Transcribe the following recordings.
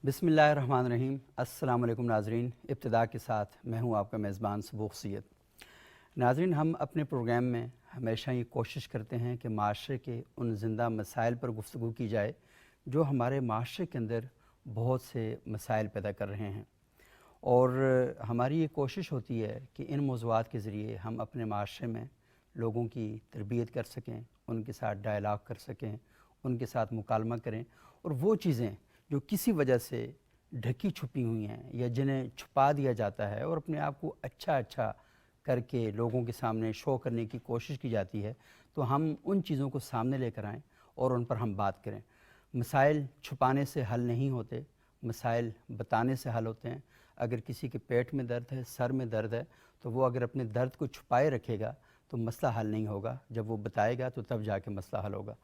بسم اللہ الرحمن الرحیم۔ السلام علیکم ناظرین، ابتدا کے ساتھ میں ہوں آپ کا میزبان سبوق سید۔ ناظرین، ہم اپنے پروگرام میں ہمیشہ یہ کوشش کرتے ہیں کہ معاشرے کے ان زندہ مسائل پر گفتگو کی جائے جو ہمارے معاشرے کے اندر بہت سے مسائل پیدا کر رہے ہیں، اور ہماری یہ کوشش ہوتی ہے کہ ان موضوعات کے ذریعے ہم اپنے معاشرے میں لوگوں کی تربیت کر سکیں، ان کے ساتھ ڈائلاگ کر سکیں، ان کے ساتھ مکالمہ کریں، اور وہ چیزیں جو کسی وجہ سے ڈھکی چھپی ہوئی ہیں یا جنہیں چھپا دیا جاتا ہے اور اپنے آپ کو اچھا کر کے لوگوں کے سامنے شو کرنے کی کوشش کی جاتی ہے، تو ہم ان چیزوں کو سامنے لے کر آئیں اور ان پر ہم بات کریں۔ مسائل چھپانے سے حل نہیں ہوتے، مسائل بتانے سے حل ہوتے ہیں۔ اگر کسی کے پیٹ میں درد ہے، سر میں درد ہے، تو وہ اگر اپنے درد کو چھپائے رکھے گا تو مسئلہ حل نہیں ہوگا، جب وہ بتائے گا تو تب جا کے مسئلہ حل ہوگا۔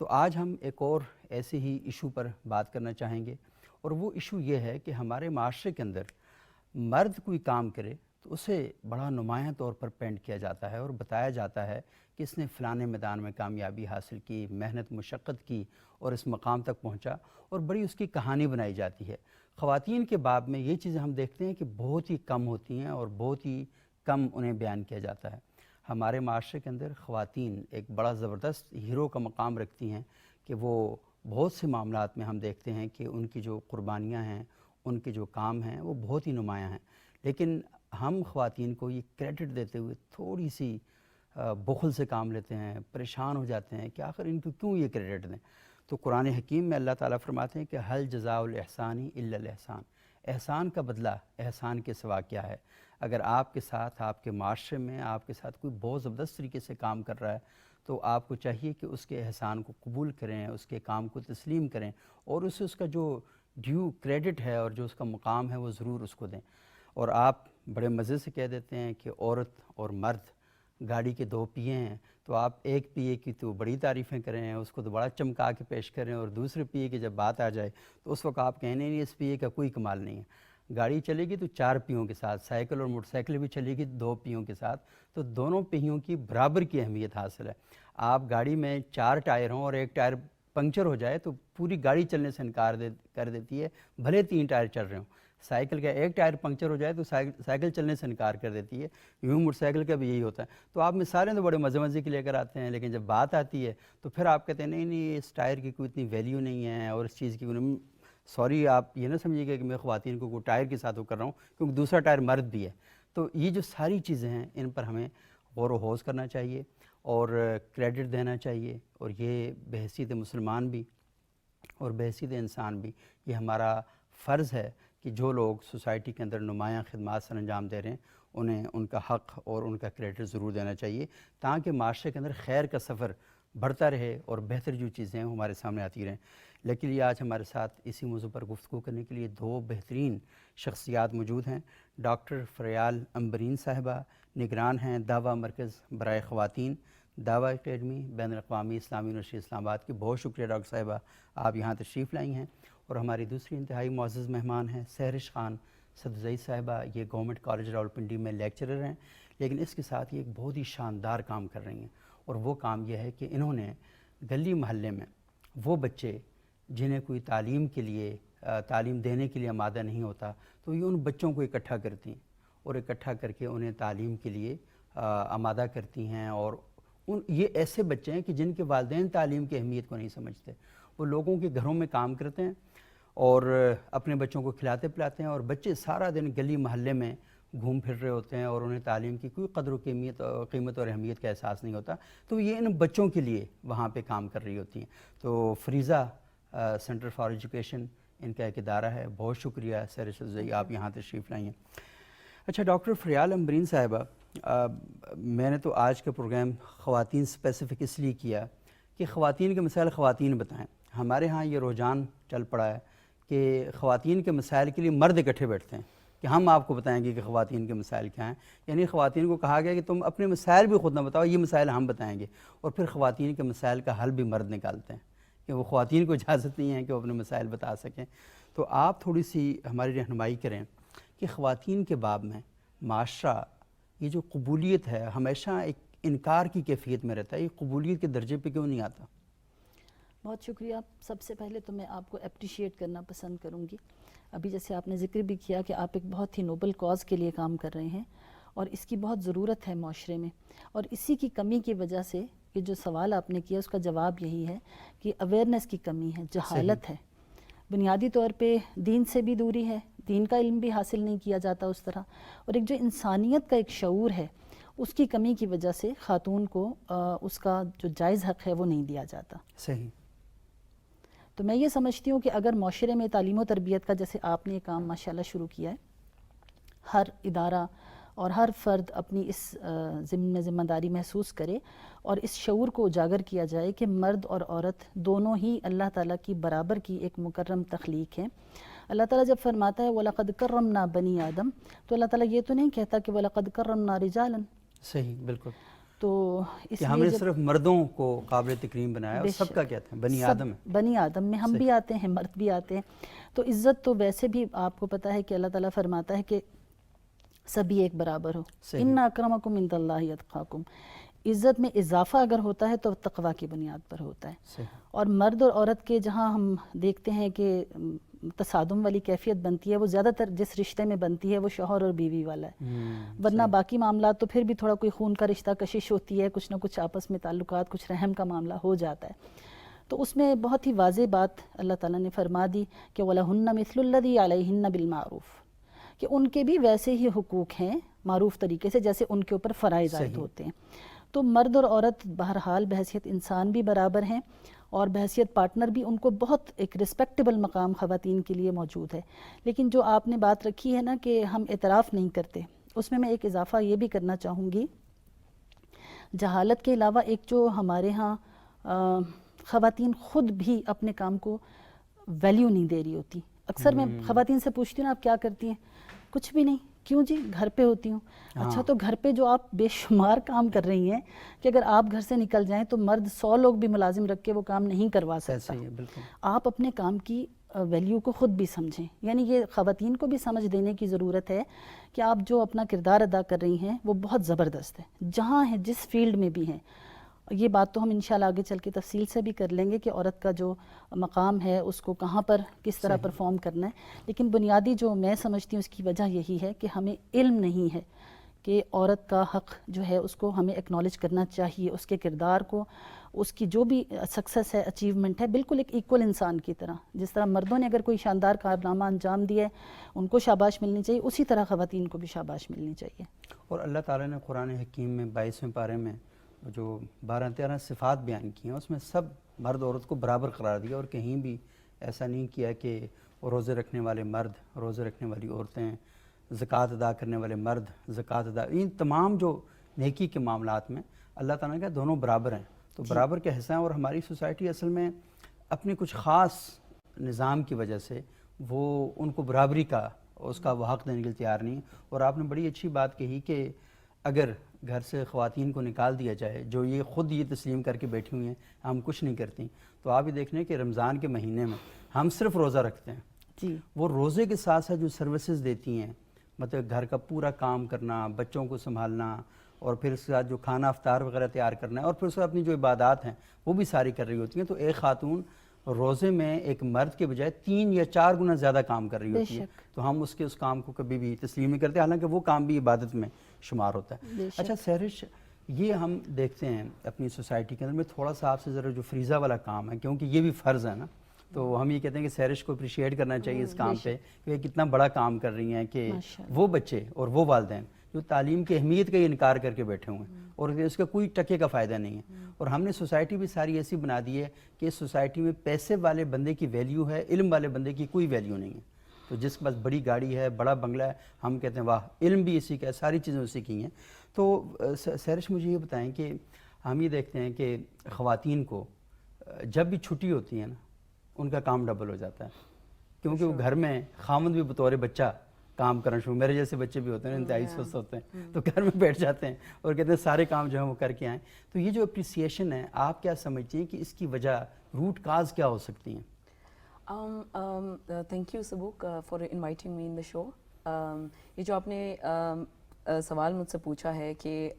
تو آج ہم ایک اور ایسے ہی ایشو پر بات کرنا چاہیں گے، اور وہ ایشو یہ ہے کہ ہمارے معاشرے کے اندر مرد کوئی کام کرے تو اسے بڑا نمایاں طور پر پینٹ کیا جاتا ہے اور بتایا جاتا ہے کہ اس نے فلانے میدان میں کامیابی حاصل کی، محنت مشقت کی اور اس مقام تک پہنچا، اور بڑی اس کی کہانی بنائی جاتی ہے۔ خواتین کے باب میں یہ چیزیں ہم دیکھتے ہیں کہ بہت ہی کم ہوتی ہیں اور بہت ہی کم انہیں بیان کیا جاتا ہے۔ ہمارے معاشرے کے اندر خواتین ایک بڑا زبردست ہیرو کا مقام رکھتی ہیں کہ وہ بہت سے معاملات میں ہم دیکھتے ہیں کہ ان کی جو قربانیاں ہیں، ان کے جو کام ہیں وہ بہت ہی نمایاں ہیں، لیکن ہم خواتین کو یہ کریڈٹ دیتے ہوئے تھوڑی سی بخل سے کام لیتے ہیں، پریشان ہو جاتے ہیں کہ آخر ان کو کیوں یہ کریڈٹ دیں۔ تو قرآن حکیم میں اللہ تعالیٰ فرماتے ہیں کہ حل جزاء الاحسان الا الاحسان، احسان کا بدلہ احسان کے سوا کیا ہے۔ اگر آپ کے ساتھ، آپ کے معاشرے میں آپ کے ساتھ کوئی بہت زبردست طریقے سے کام کر رہا ہے تو آپ کو چاہیے کہ اس کے احسان کو قبول کریں، اس کے کام کو تسلیم کریں، اور اسے اس کا جو ڈیو کریڈٹ ہے اور جو اس کا مقام ہے وہ ضرور اس کو دیں۔ اور آپ بڑے مزے سے کہہ دیتے ہیں کہ عورت اور مرد گاڑی کے دو پہیے ہیں، تو آپ ایک پہیے کی تو بڑی تعریفیں کریں، اس کو تو بڑا چمکا کے پیش کریں، اور دوسرے پہیے کی جب بات آ جائے تو اس وقت آپ کہنے نہیں اس پہیے کا کوئی کمال نہیں ہے۔ گاڑی چلے گی تو چار پہیوں کے ساتھ، سائیکل اور موٹر سائیکل بھی چلے گی دو پہیوں کے ساتھ، تو دونوں پہیوں کی برابر کی اہمیت حاصل ہے۔ آپ گاڑی میں چار ٹائر ہوں اور ایک ٹائر پنکچر ہو جائے تو پوری گاڑی چلنے سے انکار کر دیتی ہے، بھلے تین ٹائر چل رہے ہوں۔ سائیکل کا ایک ٹائر پنکچر ہو جائے تو سائیکل چلنے سے انکار کر دیتی ہے، یوں موٹر سائیکل کا بھی یہی ہوتا ہے۔ تو آپ مثالیں تو بڑے مزے کی لے کر آتے ہیں، لیکن جب بات آتی ہے تو پھر آپ کہتے ہیں نہیں اس ٹائر کی کوئی اتنی ویلیو نہیں ہے، اور اس چیز کی سوری آپ یہ نہ سمجھیے گا کہ میں خواتین کو کوئی ٹائر کے ساتھ وہ کر رہا ہوں، کیونکہ دوسرا ٹائر مرد بھی ہے۔ تو یہ جو ساری چیزیں ہیں ان پر ہمیں غور و خوض کرنا چاہیے اور کریڈٹ دینا چاہیے، اور یہ بحیثیت مسلمان بھی اور بحیثیت انسان بھی یہ ہمارا فرض ہے کہ جو لوگ سوسائٹی کے اندر نمایاں خدمات سر انجام دے رہے ہیں انہیں ان کا حق اور ان کا کریڈٹ ضرور دینا چاہیے، تاکہ معاشرے کے اندر خیر کا سفر بڑھتا رہے اور بہتر جو چیزیں ہیں وہ ہمارے سامنے آتی رہیں۔ لیکن یہ آج ہمارے ساتھ اسی موضوع پر گفتگو کرنے کے لیے دو بہترین شخصیات موجود ہیں۔ ڈاکٹر فریال امبرین صاحبہ نگران ہیں دعویٰ مرکز برائے خواتین، دعویٰ اکیڈمی بین الاقوامی اسلامی یونیورسٹی اسلام آباد کی۔ بہت شکریہ ڈاکٹر صاحبہ، آپ یہاں تشریف لائی ہیں۔ اور ہماری دوسری انتہائی معزز مہمان ہیں سحرش خان صدزئی صاحبہ، یہ گورنمنٹ کالج راولپنڈی میں لیکچرر ہیں، لیکن اس کے ساتھ یہ ایک بہت ہی شاندار کام کر رہی ہیں، اور وہ کام یہ ہے کہ انہوں نے گلی محلے میں وہ بچے جنہیں کوئی تعلیم کے لیے تعلیم دینے کے لیے آمادہ نہیں ہوتا، تو یہ ان بچوں کو اکٹھا کرتی ہیں اور اکٹھا کر کے انہیں تعلیم کے لیے آمادہ کرتی ہیں۔ اور یہ ایسے بچے ہیں کہ جن کے والدین تعلیم کی اہمیت کو نہیں سمجھتے، وہ لوگوں کے گھروں میں کام کرتے ہیں اور اپنے بچوں کو کھلاتے پلاتے ہیں، اور بچے سارا دن گلی محلے میں گھوم پھر رہے ہوتے ہیں اور انہیں تعلیم کی کوئی قدر و قیمت اور اہمیت کا احساس نہیں ہوتا، تو یہ ان بچوں کے لیے وہاں پہ کام کر رہی ہوتی ہیں۔ تو فریضہ سینٹر فار ایجوکیشن ان کا ایک ادارہ ہے۔ بہت شکریہ سحرش صدزئی، آپ یہاں تشریف لائی ہیں۔ اچھا ڈاکٹر فریال امبرین صاحبہ، میں نے تو آج کا پروگرام خواتین اسپیسیفک اس لیے کیا کہ خواتین کے مسائل خواتین بتائیں۔ ہمارے ہاں یہ رجحان چل پڑا ہے کہ خواتین کے مسائل کے لیے مرد اکٹھے بیٹھتے ہیں کہ ہم آپ کو بتائیں گے کہ خواتین کے مسائل کیا ہیں، یعنی خواتین کو کہا گیا کہ تم اپنے مسائل بھی خود نہ بتاؤ، یہ مسائل ہم بتائیں گے، اور پھر خواتین کے مسائل کا حل بھی مرد نکالتے ہیں کہ وہ خواتین کو اجازت نہیں ہے کہ وہ اپنے مسائل بتا سکیں۔ تو آپ تھوڑی سی ہماری رہنمائی کریں کہ خواتین کے باب میں معاشرہ یہ جو قبولیت ہے ہمیشہ ایک انکار کی کیفیت میں رہتا ہے، یہ قبولیت کے درجے پہ کیوں نہیں آتا؟ بہت شکریہ۔ سب سے پہلے تو میں آپ کو اپریشیٹ کرنا پسند کروں گی ابھی جیسے آپ نے ذکر بھی کیا کہ آپ ایک بہت ہی نوبل کاز کے لیے کام کر رہے ہیں اور اس کی بہت ضرورت ہے معاشرے میں، اور اسی کی کمی کی وجہ سے یہ جو سوال آپ نے کیا اس کا جواب یہی ہے کہ اویئرنیس کی کمی ہے، جہالت ہے، بنیادی طور پہ دین سے بھی دوری ہے، دین کا علم بھی حاصل نہیں کیا جاتا اس طرح، اور ایک جو انسانیت کا ایک شعور ہے اس کی کمی کی وجہ سے خاتون کو اس کا جو جائز حق ہے وہ نہیں دیا جاتا۔ صحیح۔ تو میں یہ سمجھتی ہوں کہ اگر معاشرے میں تعلیم و تربیت کا جیسے آپ نے یہ کام ماشاءاللہ شروع کیا ہے، ہر ادارہ اور ہر فرد اپنی اس ذمہ داری محسوس کرے اور اس شعور کو اجاگر کیا جائے کہ مرد اور عورت دونوں ہی اللہ تعالیٰ کی برابر کی ایک مکرم تخلیق ہیں۔ اللہ تعالیٰ جب فرماتا ہے وَلَقَدْ كَرَّمْنَا بَنِي آدم، تو اللہ تعالیٰ یہ تو نہیں کہتا کہ وَلَقَدْ كَرَّمْنَا رِجَالًا۔ صحیح، بالکل، تو اس کہ ہم نے لیے صرف مردوں کو قابل تکریم بنایا، اور سب کا کہتے ہیں بنی آدم ہے، بنی آدم میں ہم بھی آتے ہیں، مرد بھی آتے ہیں۔ تو عزت تو ویسے بھی آپ کو پتہ ہے کہ اللہ تعالیٰ فرماتا ہے کہ سبھی ایک برابر ہو، ان اکرمکم عند اللہ اتقاکم۔ عزت میں اضافہ اگر ہوتا ہے تو تقویٰ کی بنیاد پر ہوتا ہے، اور مرد اور عورت کے جہاں ہم دیکھتے ہیں کہ تصادم والی کیفیت بنتی ہے وہ زیادہ تر جس رشتے میں بنتی ہے وہ شوہر اور بیوی والا ہے، ورنہ باقی معاملات تو پھر بھی تھوڑا کوئی خون کا رشتہ کشش ہوتی ہے، کچھ نہ کچھ آپس میں تعلقات، کچھ رحم کا معاملہ ہو جاتا ہے۔ تو اس میں بہت ہی واضح بات اللہ تعالیٰ نے فرما دی کہ وَلَهُنَّ مِثْلُ الَّذِي عَلَيْهِنَّ بِالْمَعْرُوفِ، کہ ان کے بھی ویسے ہی حقوق ہیں معروف طریقے سے جیسے ان کے اوپر فرائض عائد ہوتے ہیں۔ تو مرد اور عورت بہرحال بحیثیت انسان بھی برابر ہیں، اور بحیثیت پارٹنر بھی ان کو بہت ایک رسپیکٹیبل مقام خواتین کے لیے موجود ہے۔ لیکن جو آپ نے بات رکھی ہے نا کہ ہم اعتراف نہیں کرتے، اس میں ایک اضافہ یہ بھی کرنا چاہوں گی، جہالت کے علاوہ ایک جو ہمارے ہاں خواتین خود بھی اپنے کام کو ویلیو نہیں دے رہی ہوتی۔ اکثر میں خواتین سے پوچھتی ہوں آپ کیا کرتی ہیں؟ کچھ بھی نہیں۔ کیوں جی؟ گھر پہ ہوتی ہوں۔ اچھا، تو گھر پہ جو آپ بے شمار کام کر رہی ہیں کہ اگر آپ گھر سے نکل جائیں تو مرد 100 لوگ بھی ملازم رکھ کے وہ کام نہیں کروا سکتا۔ آپ اپنے کام کی ویلیو کو خود بھی سمجھیں، یعنی یہ خواتین کو بھی سمجھ دینے کی ضرورت ہے کہ آپ جو اپنا کردار ادا کر رہی ہیں وہ بہت زبردست ہے، جہاں ہیں، جس فیلڈ میں بھی ہیں۔ یہ بات تو ہم انشاءاللہ آگے چل کے تفصیل سے بھی کر لیں گے کہ عورت کا جو مقام ہے اس کو کہاں پر کس طرح پرفارم کرنا ہے، لیکن بنیادی جو میں سمجھتی ہوں اس کی وجہ یہی ہے کہ ہمیں علم نہیں ہے کہ عورت کا حق جو ہے اس کو ہمیں ایکنالج کرنا چاہیے، اس کے کردار کو، اس کی جو بھی سکسیس ہے، اچیومنٹ ہے، بالکل ایک ایکول انسان کی طرح، جس طرح مردوں نے اگر کوئی شاندار کارنامہ انجام دیا ہے ان کو شاباش ملنی چاہیے، اسی طرح خواتین کو بھی شاباش ملنی چاہیے۔ اور اللہ تعالیٰ نے قرآن حکیم میں 22ویں پارے میں جو 12-13 صفات بیان کی ہیں اس میں سب مرد عورت کو برابر قرار دیا، اور کہیں بھی ایسا نہیں کیا کہ روزے رکھنے والے مرد، روزے رکھنے والی عورتیں، زکوٰۃ ادا کرنے والے مرد، زکوٰۃ ادا، ان تمام جو نیکی کے معاملات میں اللہ تعالیٰ نے کہا دونوں برابر ہیں، تو برابر کے حصہ ہیں۔ اور ہماری سوسائٹی اصل میں اپنی کچھ خاص نظام کی وجہ سے وہ ان کو برابری کا، اس کا وہ حق دینے کے لیے تیار نہیں۔ اور آپ نے بڑی اچھی بات کہی کہ اگر گھر سے خواتین کو نکال دیا جائے جو یہ خود یہ تسلیم کر کے بیٹھی ہوئی ہیں ہم کچھ نہیں کرتی، تو آپ یہ دیکھ لیں کہ رمضان کے مہینے میں ہم صرف روزہ رکھتے ہیں، جی، وہ روزے کے ساتھ ساتھ جو سروسز دیتی ہیں، مطلب گھر کا پورا کام کرنا، بچوں کو سنبھالنا، اور پھر اس کے ساتھ جو کھانا افطار وغیرہ تیار کرنا ہے، اور پھر اس کے اپنی جو عبادات ہیں وہ بھی ساری کر رہی ہوتی ہیں۔ تو ایک خاتون روزے میں ایک مرد کے بجائے 3 یا 4 گنا زیادہ کام کر رہی ہوتی ہے، تو ہم اس کام کو کبھی بھی تسلیم نہیں کرتے، حالانکہ وہ کام بھی عبادت میں شمار ہوتا ہے۔ اچھا سہرش، یہ ہم دیکھتے ہیں اپنی سوسائٹی کے اندر میں تھوڑا سا آپ سے ذرا جو فریضہ والا کام ہے، کیونکہ یہ بھی فرض ہے نا، تو ہم یہ کہتے ہیں کہ سہرش کو اپریشیٹ کرنا چاہیے اس کام پہ کہ کتنا بڑا کام کر رہی ہیں، کہ وہ بچے اور وہ والدین جو تعلیم کی اہمیت کا یہ انکار کر کے بیٹھے ہوئے ہیں اور اس کا کوئی ٹکے کا فائدہ نہیں ہے، اور ہم نے سوسائٹی بھی ساری ایسی بنا دی ہے کہ اس سوسائٹی میں پیسے والے بندے کی ویلیو ہے، علم والے بندے کی کوئی ویلیو نہیں ہے۔ تو جس کے پاس بڑی گاڑی ہے، بڑا بنگلہ ہے، ہم کہتے ہیں واہ، علم بھی اسی کا ہے، ساری چیزیں اسی کی ہیں۔ تو سہرش مجھے یہ بتائیں کہ ہم یہ دیکھتے ہیں کہ خواتین کو جب بھی چھٹی ہوتی ہے نا ان کا کام ڈبل ہو جاتا ہے، کیونکہ وہ گھر میں خامند بھی بطور بچہ کام کرنا شروع، میرے جیسے بچے بھی ہوتے ہیں انتہائی سست ہوتے ہیں، تو گھر میں بیٹھ جاتے ہیں اور کہتے ہیں سارے کام جو ہیں وہ کر کے آئیں۔ تو یہ جو اپریسیشن ہے آپ کیا سمجھتی ہیں کہ اس کی وجہ، روٹ کاز کیا ہو سکتی ہیں؟ تھینک یو سبوک for inviting me in the show. یہ جو آپ نے سوال مجھ سے پوچھا ہے کہ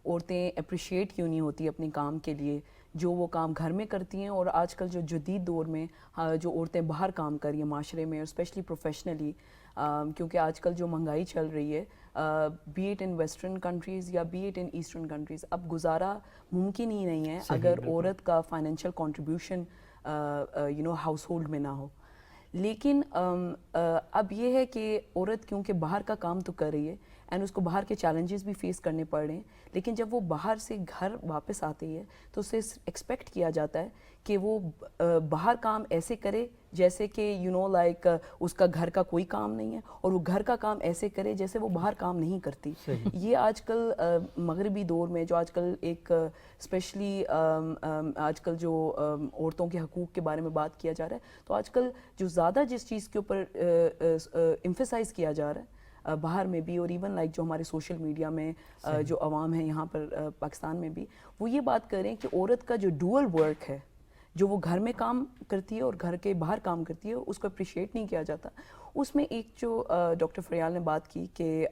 عورتیں اپریشیٹ کیوں نہیں ہوتی اپنے کام کے لیے جو وہ کام گھر میں کرتی ہیں, اور آج کل جو جدید دور میں جو عورتیں باہر کام کر رہی ہیں معاشرے میں, اور اسپیشلی پروفیشنلی, کیونکہ آج کل جو مہنگائی چل رہی ہے, be it in western countries یا be it in eastern countries, اب گزارا ممکن ہی نہیں ہے اگر عورت کا فائنینشیل کنٹریبیوشن ہاؤس ہولڈ میں نہ ہو. لیکن اب یہ ہے کہ عورت کیونکہ باہر کا کام تو کر رہی ہے اینڈ اس کو باہر کے چیلنجز بھی فیس کرنے پڑ رہے ہیں, لیکن جب وہ باہر سے گھر واپس آتی ہے تو اسے ایکسپیکٹ کیا جاتا ہے کہ وہ باہر کام ایسے کرے جیسے کہ لائک اس کا گھر کا کوئی کام نہیں ہے, اور وہ گھر کا کام ایسے کرے جیسے وہ باہر کام نہیں کرتی. یہ آج کل مغربی دور میں جو آج کل ایک اسپیشلی آج کل جو عورتوں کے حقوق کے بارے میں بات کیا جا رہا ہے, تو آج کل جو زیادہ جس چیز کے اوپر ایمفیسائز کیا جا رہا ہے باہر میں بھی, اور ایون لائک جو ہمارے سوشل میڈیا میں جو عوام ہے یہاں پر پاکستان میں بھی, وہ یہ بات کر رہے ہیں کہ عورت کا جو ڈوئل ورک ہے, جو وہ گھر میں کام کرتی ہے اور گھر کے باہر کام کرتی ہے, اس کو اپریشیٹ نہیں کیا جاتا. اس میں ایک جو ڈاکٹر فریال نے بات کی کہ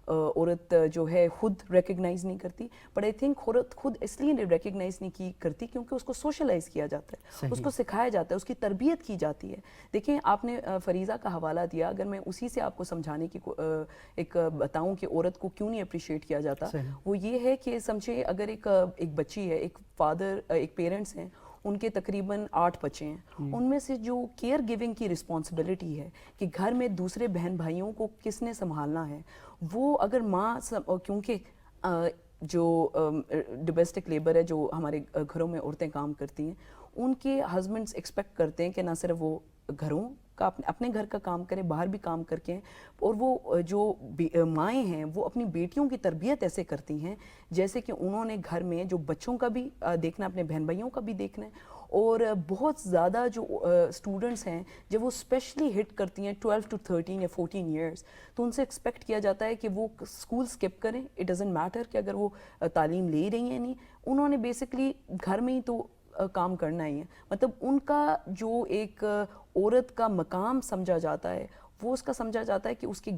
عورت جو ہے خود ریکگنائز نہیں کرتی, بٹ آئی تھنک عورت خود اس لیے ریکگنائز نہیں کرتی کیونکہ اس کو سوشلائز کیا جاتا ہے, اس کو سکھایا جاتا ہے, اس کی تربیت کی جاتی ہے. دیکھیں آپ نے فریضہ کا حوالہ دیا, اگر میں اسی سے آپ کو سمجھانے کی ایک بتاؤں کہ عورت کو کیوں نہیں اپریشیٹ کیا جاتا, وہ یہ ہے کہ سمجھے اگر ایک بچی ہے, ایک فادر, ایک پیرنٹس ہیں, ان کے تقریباً 8 بچے ہیں, ان میں سے جو کیئر گیونگ کی رسپانسبلٹی ہے کہ گھر میں دوسرے بہن بھائیوں کو کس نے سنبھالنا ہے, وہ اگر ماں, کیونکہ جو ڈومیسٹک لیبر ہے جو ہمارے گھروں میں عورتیں کام کرتی ہیں, ان کے ہسبینڈس ایکسپیکٹ کرتے ہیں کہ نہ صرف وہ گھروں کا اپنے گھر کا کام کریں, باہر بھی کام کر کے, اور وہ جو مائیں ہیں وہ اپنی بیٹیوں کی تربیت ایسے کرتی ہیں جیسے کہ انہوں نے گھر میں جو بچوں کا بھی دیکھنا, اپنے بہن بھائیوں کا بھی دیکھنا ہے. اور بہت زیادہ جو اسٹوڈنٹس ہیں جب وہ اسپیشلی ہٹ کرتی ہیں 12 to 13 یا 14 ایئرس, تو ان سے ایکسپیکٹ کیا جاتا ہے کہ وہ اسکول اسکپ کریں, اٹ ڈزنٹ میٹر کہ اگر وہ تعلیم لے رہی ہیں نہیں, انہوں نے بیسکلی گھر میں ہی تو کام کرنا ہی ہے. مطلب ان کا جو ایک عورت کا مقام سمجھا جاتا ہے وہ اس کا سمجھا جاتا ہے کہ اس کے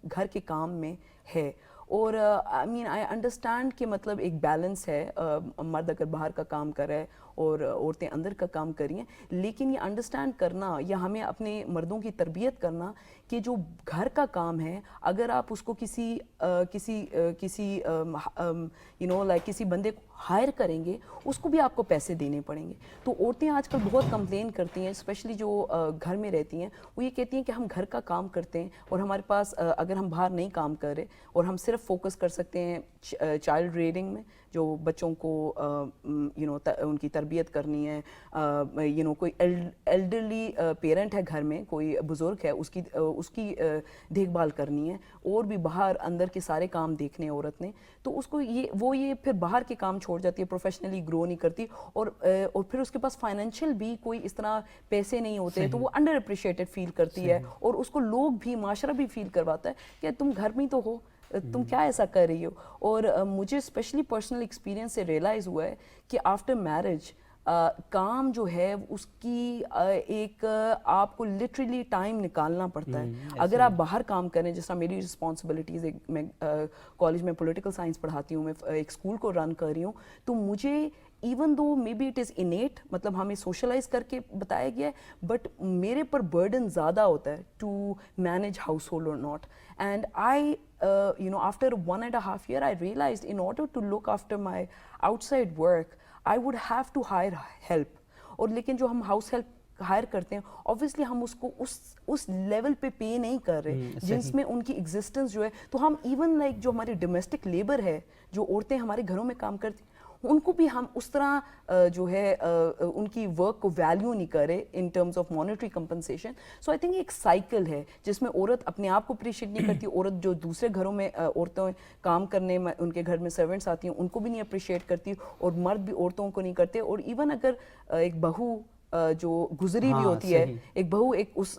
گھر کے کام میں ہے. اور آئی انڈرسٹینڈ کہ مطلب ایک بیلنس ہے, مرد اگر باہر کا کام کر رہا ہے اور عورتیں اندر کا کام کر رہی ہیں, لیکن یہ انڈرسٹینڈ کرنا یا ہمیں اپنے مردوں کی تربیت کرنا کہ جو گھر کا کام ہے اگر آپ اس کو کسی بندے کو ہائر کریں گے, اس کو بھی آپ کو پیسے دینے پڑیں گے. تو عورتیں آج کل بہت کمپلین کرتی ہیں, اسپیشلی جو گھر میں رہتی ہیں, وہ یہ کہتی ہیں کہ ہم گھر کا کام کرتے ہیں اور ہمارے پاس اگر ہم باہر نہیں کام کر رہے اور ہم صرف فوکس کر سکتے ہیں چائلڈ ریئرنگ میں, جو بچوں کو ان کی تربیت کرنی ہے, کوئی ایلڈرلی پیرنٹ ہے گھر میں, کوئی بزرگ ہے, اس کی دیکھ بھال کرنی ہے, اور بھی باہر اندر کے سارے کام دیکھنے عورت نے, تو اس کو یہ پھر باہر کے کام چھوڑ جاتی ہے, پروفیشنلی گرو نہیں کرتی, اور پھر اس کے پاس فائنینشیل بھی کوئی اس طرح پیسے نہیں ہوتے, تو وہ انڈر اپریشیٹڈ فیل کرتی ہے, اور اس کو لوگ بھی, معاشرہ بھی فیل کرواتا ہے کہ تم گھر میں تو ہو, تم کیا ایسا کر رہی ہو. اور مجھے اسپیشلی پرسنل ایکسپیرینس سے ریئلائز ہوا ہے کہ آفٹر میرج کام جو ہے اس کی ایک آپ کو لٹرلی ٹائم نکالنا پڑتا ہے. اگر آپ باہر کام کریں, جس طرح میری رسپانسبلٹیز, میں کالج میں پولیٹیکل سائنس پڑھاتی ہوں, میں ایک اسکول کو رن کر رہی ہوں, تو مجھے even though may be it is innate, مطلب ہمیں سوشلائز کر کے بتایا گیا ہے, بٹ میرے پر برڈن زیادہ ہوتا ہے ٹو مینیج ہاؤس ہولڈ اور not. And I after 1.5 years I realized in order to look after my outside work I would have to hire help. اور لیکن جو ہم ہاؤس ہیلپ ہائر کرتے ہیں obviously ہم اس کو اس لیول پہ پے نہیں کر رہے جس میں ان کی ایگزسٹنس جو ہے, تو ہم ایون لائک جو ہماری ڈومیسٹک لیبر ہے, جو عورتیں ہمارے گھروں میں کام کرتی, ان کو بھی ہم اس طرح جو ہے ان کی ورک کو ویلیو نہیں کرے in terms of monetary compensation. So I think ایک سائیکل ہے جس میں عورت اپنے آپ کو اپریشیٹ نہیں کرتی, عورت جو دوسرے گھروں میں عورتیں کام کرنے, ان کے گھر میں سرونٹس آتی ہیں, ان کو بھی نہیں اپریشیٹ کرتی, اور مرد بھی عورتوں کو نہیں کرتے. اور ایون اگر ایک بہو جو گزری بھی ہوتی ہے, ایک بہو ایک اس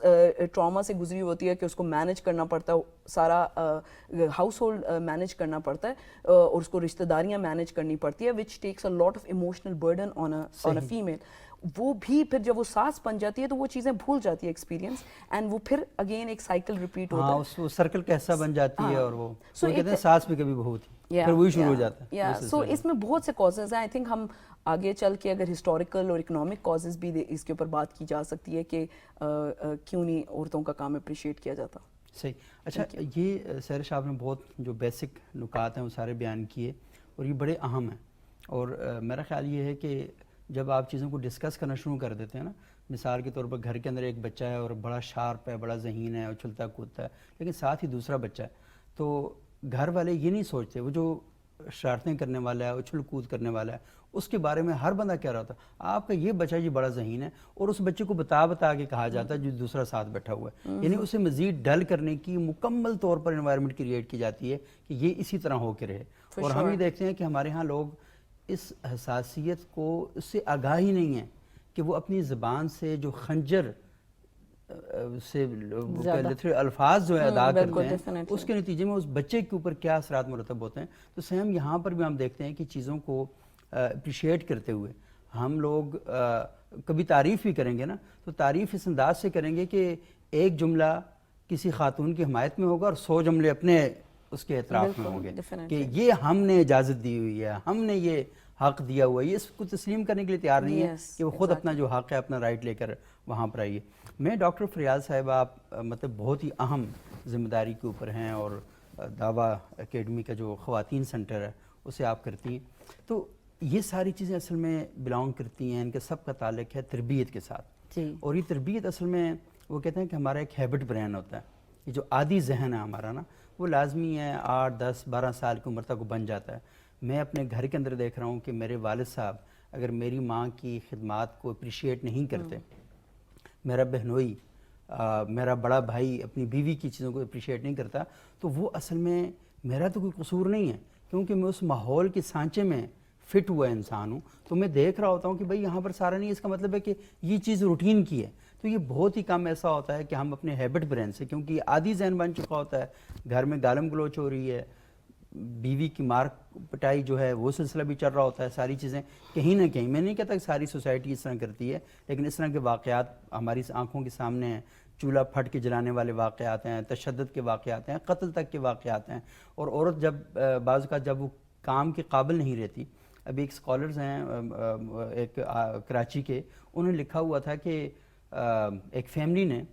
ٹراما سے گزری ہوتی ہے کہ اس کو مینیج کرنا پڑتا ہے, سارا ہاؤس ہولڈ مینیج کرنا پڑتا ہے, اور اس کو رشتہ داریاں مینیج کرنی پڑتی ہے, which takes a lot of emotional burden on a female. وہ بھی پھر جب وہ ساس بن جاتی ہے تو وہ چیزیں بھول جاتی ہے ایکسپیرینس, اینڈ وہ پھر اگین ایک سائیکل ریپیٹ ہوتا ہے, وہ سرکل کیسا بن جاتی ہے, اور وہ کہتے ہیں ساس بھی کبھی بہو تھی. پھر وہی شروع ہو جاتا ہے. سو اس میں بہت سے کازز ہیں. آئی تھنک ہم آگے چل کے اگر ہسٹوریکل اور اکنامک کازز بھی اس کے اوپر بات کی جا سکتی ہے کہ کیوں نہیں عورتوں کا کام اپریشیٹ کیا جاتا. صحیح. اچھا یہ سیر صاحب نے بہت جو بیسک نکات ہیں وہ سارے بیان کیے اور یہ بڑے اہم ہیں. اور میرا خیال یہ ہے کہ جب آپ چیزوں کو ڈسکس کرنا شروع کر دیتے ہیں نا, مثال کے طور پر گھر کے اندر ایک بچہ ہے اور بڑا شارپ ہے, بڑا ذہین ہے, اچھلتا کودتا ہے, لیکن ساتھ ہی دوسرا بچہ ہے, تو گھر والے یہ نہیں سوچتے وہ جو شرارتیں کرنے والا ہے, اچھل کود کرنے والا ہے, اس کے بارے میں ہر بندہ کہہ رہا ہوتا ہے آپ کا یہ بچہ جی بڑا ذہین ہے, اور اس بچے کو بتا کے کہا جاتا ہے جو دوسرا ساتھ بیٹھا ہوا ہے. یعنی اسے مزید ڈل کرنے کی مکمل طور پر انوائرمنٹ کریٹ کی جاتی ہے کہ یہ اسی طرح ہو کے رہے. اور ہم یہ دیکھتے ہیں کہ ہمارے ہاں لوگ اس حساسیت کو اس سے آگاہ ہی نہیں ہیں کہ وہ اپنی زبان سے جو خنجر سے الفاظ جو ہے ادا کرتے ہیں اس کے نتیجے میں اس بچے کے اوپر کیا اثرات مرتب ہوتے ہیں. تو سیم یہاں پر بھی ہم دیکھتے ہیں کہ چیزوں کو اپریشیٹ کرتے ہوئے ہم لوگ کبھی تعریف بھی کریں گے نا, تو تعریف اس انداز سے کریں گے کہ ایک جملہ کسی خاتون کی حمایت میں ہوگا اور 100 جملے اپنے اس کے اعتراف میں ہوں گے کہ یہ ہم نے اجازت دی ہوئی ہے, ہم نے یہ حق دیا ہوا ہے. یہ اس کو تسلیم کرنے کے لیے تیار نہیں ہے کہ وہ خود اپنا جو حق ہے, اپنا رائٹ لے کر وہاں پر آئیے. میں ڈاکٹر فریال صاحب, آپ مطلب بہت ہی اہم ذمہ داری کے اوپر ہیں اور دعویٰ اکیڈمی کا جو خواتین سینٹر ہے اسے آپ کرتی ہیں, تو یہ ساری چیزیں اصل میں بلانگ کرتی ہیں, ان کا سب کا تعلق ہے تربیت کے ساتھ. اور یہ تربیت اصل میں وہ کہتے ہیں کہ ہمارا ایک ہیبٹ برین ہوتا ہے. یہ جو عادی ذہن ہے ہمارا نا, وہ لازمی ہے 8, 10, 12 سال کی عمر تک وہ بن جاتا ہے. میں اپنے گھر کے اندر دیکھ رہا ہوں کہ میرے والد صاحب اگر میری ماں کی خدمات کو اپریشیٹ نہیں کرتے, میرا بہنوئی, میرا بڑا بھائی اپنی بیوی کی چیزوں کو اپریشیٹ نہیں کرتا, تو وہ اصل میں میرا تو کوئی قصور نہیں ہے, کیونکہ میں اس ماحول کے سانچے میں فٹ ہوا انسان ہوں. تو میں دیکھ رہا ہوتا ہوں کہ بھئی یہاں پر سارا نہیں, اس کا مطلب ہے کہ یہ چیز روٹین کی ہے. تو یہ بہت ہی کم ایسا ہوتا ہے کہ ہم اپنے ہیبٹ برین سے, کیونکہ یہ عادی ذہن بن چکا ہوتا ہے, گھر میں گالم گلوچ ہو رہی ہے, بیوی کی مار پٹائی جو ہے وہ سلسلہ بھی چل رہا ہوتا ہے, ساری چیزیں کہیں نہ کہیں, میں نہیں کہتا کہ ساری سوسائٹی اس طرح کرتی ہے, لیکن اس طرح کے واقعات ہماری آنکھوں کے سامنے ہیں. چولہا پھٹ کے جلانے والے واقعات ہیں, تشدد کے واقعات ہیں, قتل تک کے واقعات ہیں. اور عورت جب بعض اوقات جب وہ کام کے قابل نہیں رہتی, ابھی ایک اسکالرز ہیں ایک کراچی کے, انہوں نے لکھا ہوا تھا کہ ایک فیملی نے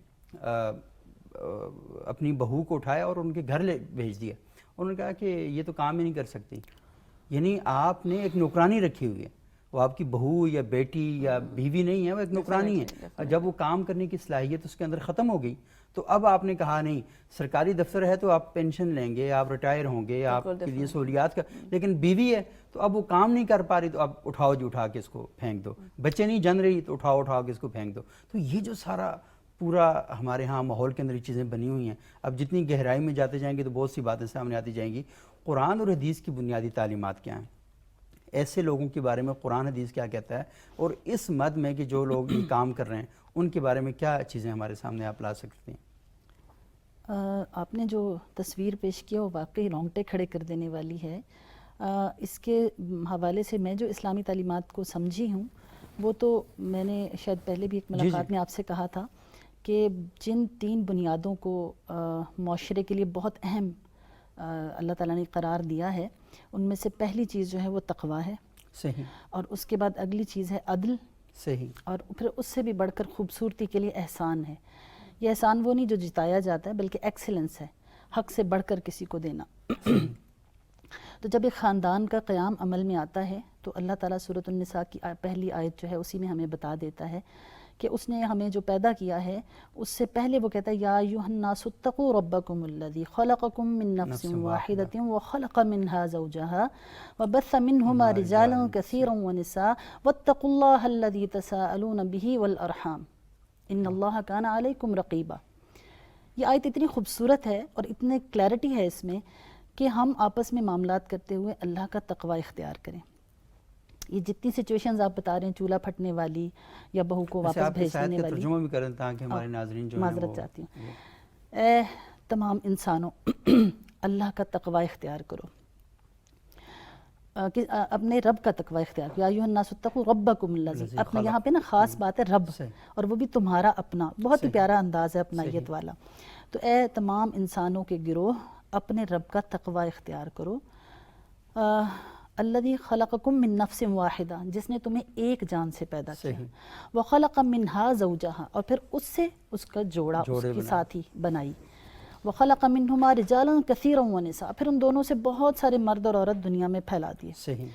اپنی بہو کو اٹھایا اور ان کے گھر بھیج دیا. انہوں نے کہا کہ یہ تو کام ہی نہیں کر سکتی. یعنی آپ نے ایک نوکرانی رکھی ہوئی ہے, وہ آپ کی بہو یا بیٹی یا بیوی نہیں ہے, وہ ایک نوکرانی ہے. جب وہ کام کرنے کی صلاحیت اس کے اندر ختم ہو گئی, تو اب آپ نے کہا نہیں سرکاری دفتر ہے تو آپ پینشن لیں گے, آپ ریٹائر ہوں گے, آپ کے لیے سہولیات کا, لیکن بیوی ہے تو اب وہ کام نہیں کر پا رہی, تو اب اٹھاؤ جی اٹھا کے اس کو پھینک دو. بچے نہیں جن رہی تو اٹھاؤ کے اس کو پھینک دو. تو یہ جو سارا پورا ہمارے ہاں ماحول کے اندر یہ چیزیں بنی ہوئی ہیں. اب جتنی گہرائی میں جاتے جائیں گے تو بہت سی باتیں سامنے آتی جائیں گی. قرآن اور حدیث کی بنیادی تعلیمات کیا ہیں, ایسے لوگوں کے بارے میں قرآن حدیث کیا کہتا ہے, اور اس مد میں کہ جو لوگ یہ کام کر رہے ہیں ان کے بارے میں کیا چیزیں ہمارے سامنے آپ لا سکتے ہیں. آپ نے جو تصویر پیش کیا وہ واقعی رونگٹے کھڑے کر دینے والی ہے. اس کے حوالے سے میں جو اسلامی تعلیمات کو سمجھی ہوں, وہ تو میں نے شاید پہلے بھی ایک ملاقات میں آپ سے کہا تھا کہ جن 3 بنیادوں کو معاشرے کے لیے بہت اہم اللہ تعالیٰ نے قرار دیا ہے, ان میں سے پہلی چیز جو ہے وہ تقویٰ ہے. صحیح. اور اس کے بعد اگلی چیز ہے عدل. صحیح. اور پھر اس سے بھی بڑھ کر خوبصورتی کے لیے احسان ہے. یہ احسان وہ نہیں جو جتایا جاتا ہے, بلکہ ایکسیلنس ہے, حق سے بڑھ کر کسی کو دینا. تو جب ایک خاندان کا قیام عمل میں آتا ہے تو اللہ تعالیٰ سورۃ النساء کی پہلی آیت جو ہے اسی میں ہمیں بتا دیتا ہے کہ اس نے ہمیں جو پیدا کیا ہے, اس سے پہلے وہ کہتا ہے یا ایھا الناس اتقوا ربکم الذی خلقکم من نفس واحدۃ وخلق منها زوجها وبث منہما رجالا کثیرا ونساء واتقوا اللہ الذی تساءلون به والارحام ان اللہ کان علیکم رقیبا. یہ آیت اتنی خوبصورت ہے اور اتنے کلیئرٹی ہے اس میں کہ ہم آپس میں معاملات کرتے ہوئے اللہ کا تقوی اختیار کریں. یہ جتنی سچویشنز آپ بتا رہے ہیں, چولہا پھٹنے والی یا بہو کو واپس بھیجنے والی, ترجمہ بھی کریں تاکہ ہمارے ناظرین جو ہیں معذرت چاہتی ہوں. اے تمام انسانوں, اللہ کا تقوی اختیار کرو, اپنے رب کا تقوی اختیار کرو. یا ایھا الناس اتقوا ربکم الذی, اپنا یہاں پہ نا خاص بات ہے رب, اور وہ بھی تمہارا اپنا. بہت ہی پیارا انداز ہے اپنائیت والا. تو اے تمام انسانوں کے گروہ, اپنے رب کا تقوی اختیار کرو. الذی خلقکم من نفس واحدہ، جس نے تمہیں ایک جان سے پیدا کیا، صحیح. وخلق منہا زوجہا، اور پھر اس سے اس کا جوڑا، اس کی ساتھی بنائی، وخلق منہما رجالا کثیرا ونساء، پھر ان دونوں سے بہت سارے مرد اور عورت دنیا میں پھیلا دیے، صحیح.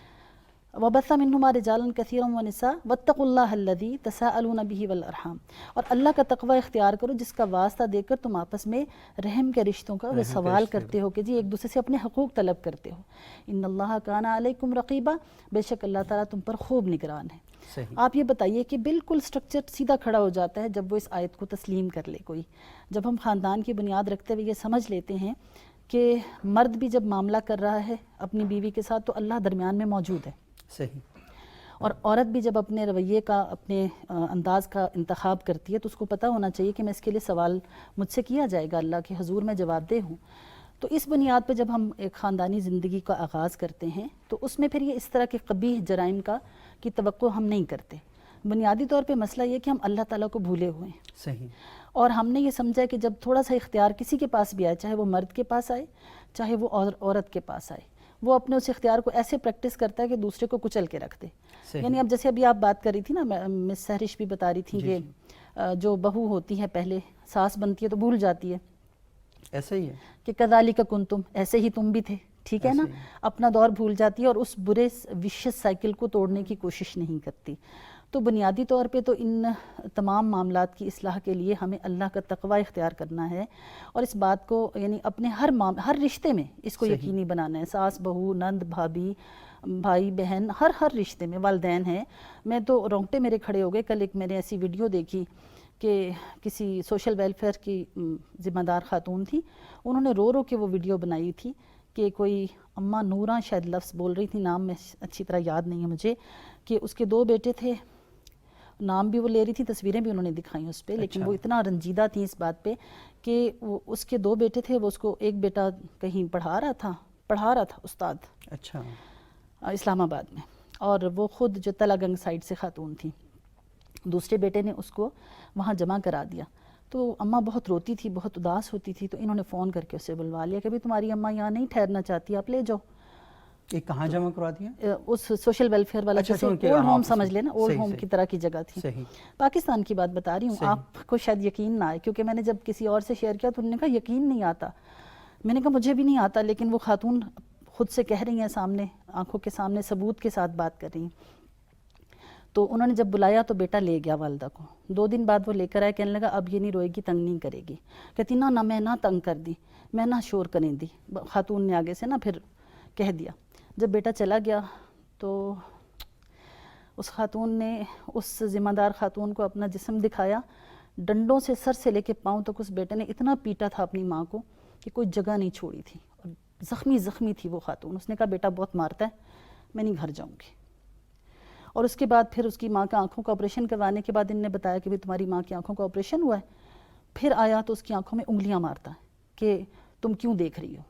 وبث منہما رجالا کثیرا ونساء واتقوا اللہ الذی تساءلون بہ والارحام، اور اللہ کا تقوی اختیار کرو جس کا واسطہ دے کر تم آپس میں رحم کے رشتوں کا وہ سوال کرتے ہو کہ جی ایک دوسرے سے اپنے حقوق طلب کرتے ہو. ان اللہ کان علیکم رقیبا، بے شک اللہ تعالیٰ تم پر خوب نگران ہے. صحیح. آپ یہ بتائیے کہ بالکل سٹرکچر سیدھا کھڑا ہو جاتا ہے جب وہ اس آیت کو تسلیم کر لے کوئی. جب ہم خاندان کی بنیاد رکھتے ہوئے یہ سمجھ لیتے ہیں کہ مرد بھی جب معاملہ کر رہا ہے اپنی بیوی کے ساتھ تو اللہ درمیان میں موجود ہے، صحیح. اور عورت بھی جب اپنے رویے کا، اپنے انداز کا انتخاب کرتی ہے تو اس کو پتہ ہونا چاہیے کہ میں اس کے لیے سوال مجھ سے کیا جائے گا، اللہ کے حضور میں جواب دہ ہوں. تو اس بنیاد پہ جب ہم ایک خاندانی زندگی کا آغاز کرتے ہیں تو اس میں پھر یہ اس طرح کے قبیح جرائم کی توقع ہم نہیں کرتے. بنیادی طور پہ مسئلہ یہ کہ ہم اللہ تعالیٰ کو بھولے ہوئے ہیں، صحیح. اور ہم نے یہ سمجھا کہ جب تھوڑا سا اختیار کسی کے پاس بھی آئے، چاہے وہ مرد کے پاس آئے چاہے وہ عورت کے پاس آئے، وہ اپنے اس اختیار کو ایسے پریکٹس کرتا ہے کہ دوسرے کو کچل کے رکھ دے. صحیح. یعنی اب جیسے ابھی آپ بات کر رہی تھی نا، مس سہرش بھی بتا رہی تھی کہ جو بہو ہوتی ہے پہلے ساس بنتی ہے تو بھول جاتی ہے، ایسا ہی ہے کہ کذالک کنتم، ایسے ہی تم بھی تھے، ٹھیک ہے نا، اپنا دور بھول جاتی ہے اور اس برے وشیس سائیکل کو توڑنے کی کوشش نہیں کرتی. تو بنیادی طور پہ تو ان تمام معاملات کی اصلاح کے لیے ہمیں اللہ کا تقوی اختیار کرنا ہے، اور اس بات کو یعنی اپنے ہر رشتے میں اس کو یقینی بنانا ہے. ساس بہو، نند بھابھی، بھائی بہن، ہر رشتے میں، والدین ہیں. میں تو رونگٹے میرے کھڑے ہو گئے. کل ایک میں نے ایسی ویڈیو دیکھی کہ کسی سوشل ویلفیئر کی ذمہ دار خاتون تھی، انہوں نے رو کے وہ ویڈیو بنائی تھی کہ کوئی اماں نوراں شاید لفظ بول رہی تھی، نام میں اچھی طرح یاد نہیں ہے مجھے، کہ اس کے 2 بیٹے تھے، نام بھی وہ لے رہی تھی، تصویریں بھی انہوں نے دکھائیں اس پہ، لیکن وہ اتنا رنجیدہ تھی اس بات پہ کہ وہ اس کے 2 بیٹے تھے، وہ اس کو ایک بیٹا کہیں پڑھا رہا تھا استاد، اچھا، اسلام آباد میں، اور وہ خود جو تلا گنگ سائڈ سے خاتون تھی. دوسرے بیٹے نے اس کو وہاں جمع کرا دیا. تو اماں بہت روتی تھی، بہت اداس ہوتی تھی، تو انہوں نے فون کر کے اسے بلوا لیا کہ بھی تمہاری اماں یہاں نہیں ٹھہرنا چاہتی، آپ لے جاؤ. یہ کہاں جمع کروا دیا؟ اس سوشل ویلفیئر والا، جیسے اولڈ ہوم سمجھ لینا، اولڈ ہوم کی طرح کی جگہ تھی. صحیح. پاکستان کی بات بتا رہی ہوں، آپ کو شاید یقین نہ آئے، کیونکہ میں نے جب کسی اور سے شیئر کیا تو انہوں نے کہا یقین نہیں آتا. میں نے کہا مجھے بھی نہیں آتا، لیکن وہ خاتون خود سے کہہ رہی ہیں، سامنے آنکھوں کے سامنے ثبوت کے ساتھ بات کر رہی ہیں. تو انہوں نے جب بلایا تو بیٹا لے گیا والدہ کو. 2 دن بعد وہ لے کر آئے، کہنے لگا اب یہ نہیں روئے گی، تنگ نہیں کرے گی. کہتی نہ میں نہ تنگ کر دی، میں نہ شور کریں دی. خاتون نے آگے سے نا پھر کہہ دیا. جب بیٹا چلا گیا تو اس خاتون نے اس ذمہ دار خاتون کو اپنا جسم دکھایا، ڈنڈوں سے سر سے لے کے پاؤں تک اس بیٹے نے اتنا پیٹا تھا اپنی ماں کو کہ کوئی جگہ نہیں چھوڑی تھی، اور زخمی تھی وہ خاتون. اس نے کہا بیٹا بہت مارتا ہے، میں نہیں گھر جاؤں گی. اور اس کے بعد پھر اس کی ماں کا آنکھوں کا آپریشن کروانے کے بعد ان نے بتایا کہ تمہاری ماں کی آنکھوں کا آپریشن ہوا ہے. پھر آیا تو اس کی آنکھوں میں انگلیاں مارتا ہے کہ تم کیوں دیکھ رہی ہو.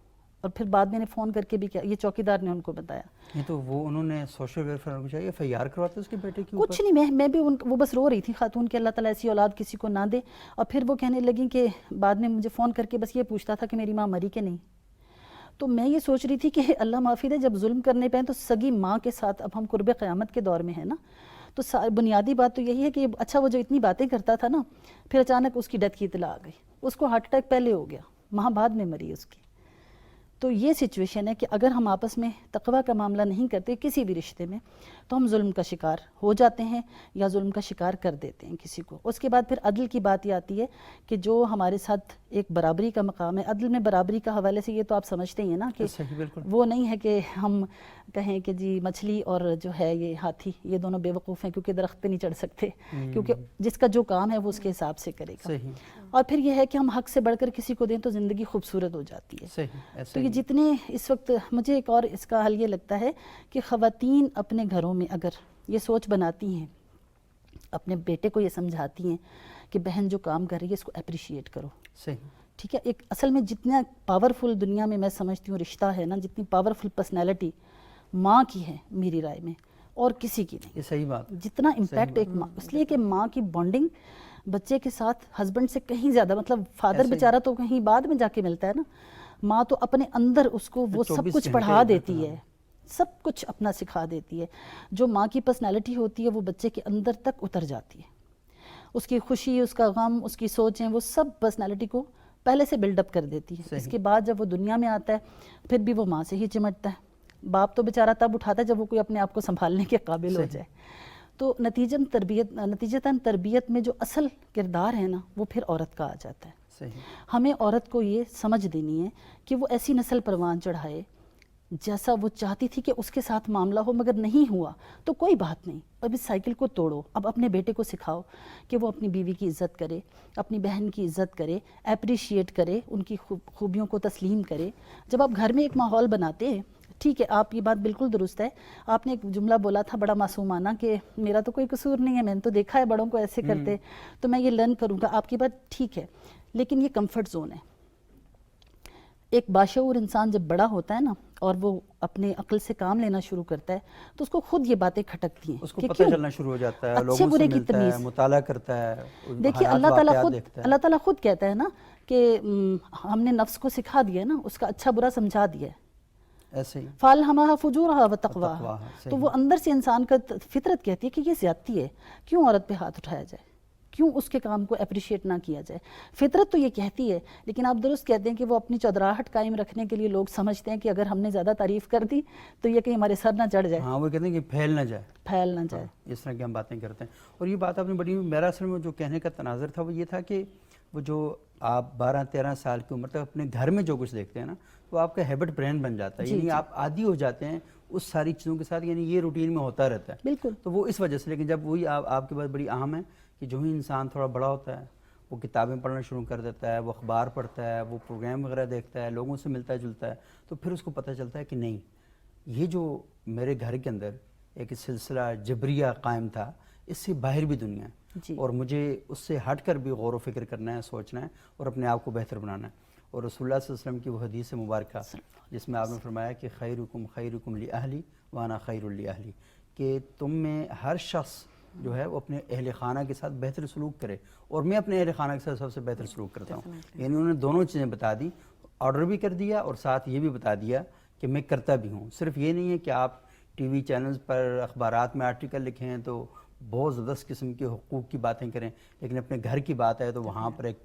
اور پھر بعد میں نے فون کر کے بھی کیا، یہ چوکیدار نے ان کو بتایا. یہ تو وہ انہوں نے سوشل ویلفیئر کو چاہیے FIR کرواتے اس کے بیٹے کے اوپر. کچھ نہیں، میں بھی وہ بس رو رہی تھی خاتون کہ اللہ تعالیٰ ایسی اولاد کسی کو نہ دے. اور پھر وہ کہنے لگیں کہ بعد میں مجھے فون کر کے بس یہ پوچھتا تھا کہ میری ماں مری کہ نہیں. تو میں یہ سوچ رہی تھی کہ اللہ معافی دے، جب ظلم کرنے پہ تو سگی ماں کے ساتھ اب ہم قرب قیامت کے دور میں ہیں نا. تو بنیادی بات تو یہی ہے کہ اچھا وہ جو اتنی باتیں کرتا تھا نا، پھر اچانک اس کی ڈیتھ کی اطلاع آ گئی. اس کو ہارٹ اٹیک پہلے ہو گیا، ماں بعد میں مری اس کی. تو یہ سچویشن ہے کہ اگر ہم آپس میں تقوی کا معاملہ نہیں کرتے کسی بھی رشتے میں تو ہم ظلم کا شکار ہو جاتے ہیں یا ظلم کا شکار کر دیتے ہیں کسی کو. اس کے بعد پھر عدل کی بات یہ آتی ہے کہ جو ہمارے ساتھ ایک برابری کا مقام ہے. عدل میں برابری کا حوالے سے یہ تو آپ سمجھتے ہی ہیں نا کہ وہ نہیں ہے کہ ہم کہیں کہ جی مچھلی اور جو ہے یہ ہاتھی یہ دونوں بے وقوف ہیں کیونکہ درخت پہ نہیں چڑھ سکتے، کیونکہ جس کا جو کام ہے وہ اس کے حساب سے کرے گا. اور پھر یہ ہے کہ ہم حق سے بڑھ کر کسی کو دیں تو زندگی خوبصورت ہو جاتی ہے. تو یہ جتنے اس وقت مجھے ایک اور اس کا حل یہ لگتا ہے کہ خواتین اپنے گھروں میں اگر یہ سوچ بناتی ہیں، اپنے بیٹے کو یہ سمجھاتی ہیں کہ بہن جو کام کر رہی ہے اس کو اپریشیٹ کرو. ٹھیک ہے، ایک اصل میں جتنا پاورفل دنیا میں سمجھتی ہوں رشتہ ہے نا، جتنی پاورفل پرسنالٹی ماں کی ہے میری رائے میں اور کسی کی نہیں. یہ صحیح بات. جتنا امپیکٹ ایک ماں، اس لیے کہ ماں کی بانڈنگ بچے کے ساتھ ہسبینڈ سے کہیں زیادہ، مطلب فادر بیچارہ تو کہیں بعد میں جا کے ملتا ہے نا، ماں تو اپنے اندر اس کو وہ سب کچھ پڑھا دیتی ہے، سب کچھ اپنا سکھا دیتی ہے. جو ماں کی پرسنالٹی ہوتی ہے وہ بچے کے اندر تک اتر جاتی ہے. اس کی خوشی، اس کا غم، اس کی سوچیں، وہ سب پرسنالٹی کو پہلے سے بلڈ اپ کر دیتی ہے. اس کے بعد جب وہ دنیا میں آتا ہے پھر بھی وہ ماں سے ہی چمٹتا ہے. باپ تو بیچارہ تب اٹھاتا ہے جب وہ کوئی اپنے آپ کو سنبھالنے کے قابل ہو جائے. تو نتیجتاً تربیت میں جو اصل کردار ہے نا وہ پھر عورت کا آ جاتا ہے. ہمیں عورت کو یہ سمجھ دینی ہے کہ وہ ایسی نسل پروان چڑھائے جیسا وہ چاہتی تھی کہ اس کے ساتھ معاملہ ہو، مگر نہیں ہوا تو کوئی بات نہیں. اب اس سائیکل کو توڑو. اب اپنے بیٹے کو سکھاؤ کہ وہ اپنی بیوی کی عزت کرے، اپنی بہن کی عزت کرے، اپریشیٹ کرے، ان کی خوبیوں کو تسلیم کرے. جب آپ گھر میں ایک ماحول بناتے ہیں، ٹھیک ہے آپ یہ بات بالکل درست ہے، آپ نے ایک جملہ بولا تھا بڑا معصومانہ کہ میرا تو کوئی قصور نہیں ہے، میں نے تو دیکھا ہے بڑوں کو ایسے کرتے تو میں یہ لرن کروں گا. آپ کی بات ٹھیک ہے، لیکن یہ کمفرٹ زون ہے. ایک باشعور انسان جب بڑا ہوتا ہے نا اور وہ اپنے عقل سے کام لینا شروع کرتا ہے تو اس کو خود یہ باتیں کھٹکتی ہیں. اس کو پتہ چلنا شروع ہو جاتا ہے، اچھے برے کی تمیز. مطالعہ کرتا ہے، دیکھیے اللہ تعالیٰ خود کہتا ہے نا کہ ہم نے نفس کو سکھا دیا ہے نا، اس کا اچھا برا سمجھا دیا ہے. ایسے ہی فَأَلْهَمَهَا فُجُورَهَا وَتَقْوَاهَا. تو وہ اندر سے انسان کا فطرت کہتی ہے کہ یہ زیادتی ہے، کیوں عورت پہ ہاتھ اٹھایا جائے، کیوں اس کے کام کو اپریشیٹ نہ کیا جائے. فطرت تو یہ کہتی ہے، لیکن آپ درست کہتے ہیں کہ وہ اپنی چودراہٹ قائم رکھنے کے لیے لوگ سمجھتے ہیں کہ اگر ہم نے زیادہ تعریف کر دی تو یہ کہیں ہمارے سر نہ چڑھ جائے. ہاں وہ کہتے ہیں کہ پھیل نہ جائے. اس طرح کی ہم باتیں کرتے ہیں. اور یہ بات آپ نے بڑی، میرا اصل میں جو کہنے کا تناظر تھا وہ یہ تھا کہ وہ جو آپ 12-13 سال کی عمر تک اپنے گھر میں جو کچھ دیکھتے ہیں نا تو آپ کا ہیبٹ برین بن جاتا ہے. یعنی آپ عادی ہو جاتے ہیں اس ساری چیزوں کے ساتھ، یعنی یہ روٹین میں ہوتا رہتا ہے. بالکل. تو وہ اس وجہ سے. لیکن جب وہی آپ کی بات بڑی اہم ہے کہ جو ہی انسان تھوڑا بڑا ہوتا ہے وہ کتابیں پڑھنا شروع کر دیتا ہے، وہ اخبار پڑھتا ہے، وہ پروگرام وغیرہ دیکھتا ہے، لوگوں سے ملتا جلتا ہے، تو پھر اس کو پتہ چلتا ہے کہ نہیں، یہ جو میرے گھر کے اندر ایک سلسلہ جبریہ قائم تھا، اس سے باہر بھی دنیا ہے. اور مجھے اس سے ہٹ کر بھی غور و فکر کرنا ہے، سوچنا ہے اور اپنے آپ کو بہتر بنانا ہے. اور رسول اللہ صلی اللہ علیہ وسلم کی وہ حدیث مبارکہ جس میں آپ نے فرمایا کہ خیرکم لأہلی وانا خیر لأہلی، کہ تم میں ہر شخص جو ہے وہ اپنے اہل خانہ کے ساتھ بہتر سلوک کرے، اور میں اپنے اہل خانہ کے ساتھ سب سے بہتر سلوک کرتا ہوں. یعنی انہوں نے دونوں چیزیں بتا دی، آرڈر بھی کر دیا اور ساتھ یہ بھی بتا دیا کہ میں کرتا بھی ہوں. صرف یہ نہیں ہے کہ آپ ٹی وی چینلز پر اخبارات میں آرٹیکل لکھیں تو بہت زبردست قسم کے حقوق کی باتیں کریں، لیکن اپنے گھر کی بات ہے تو وہاں پر ایک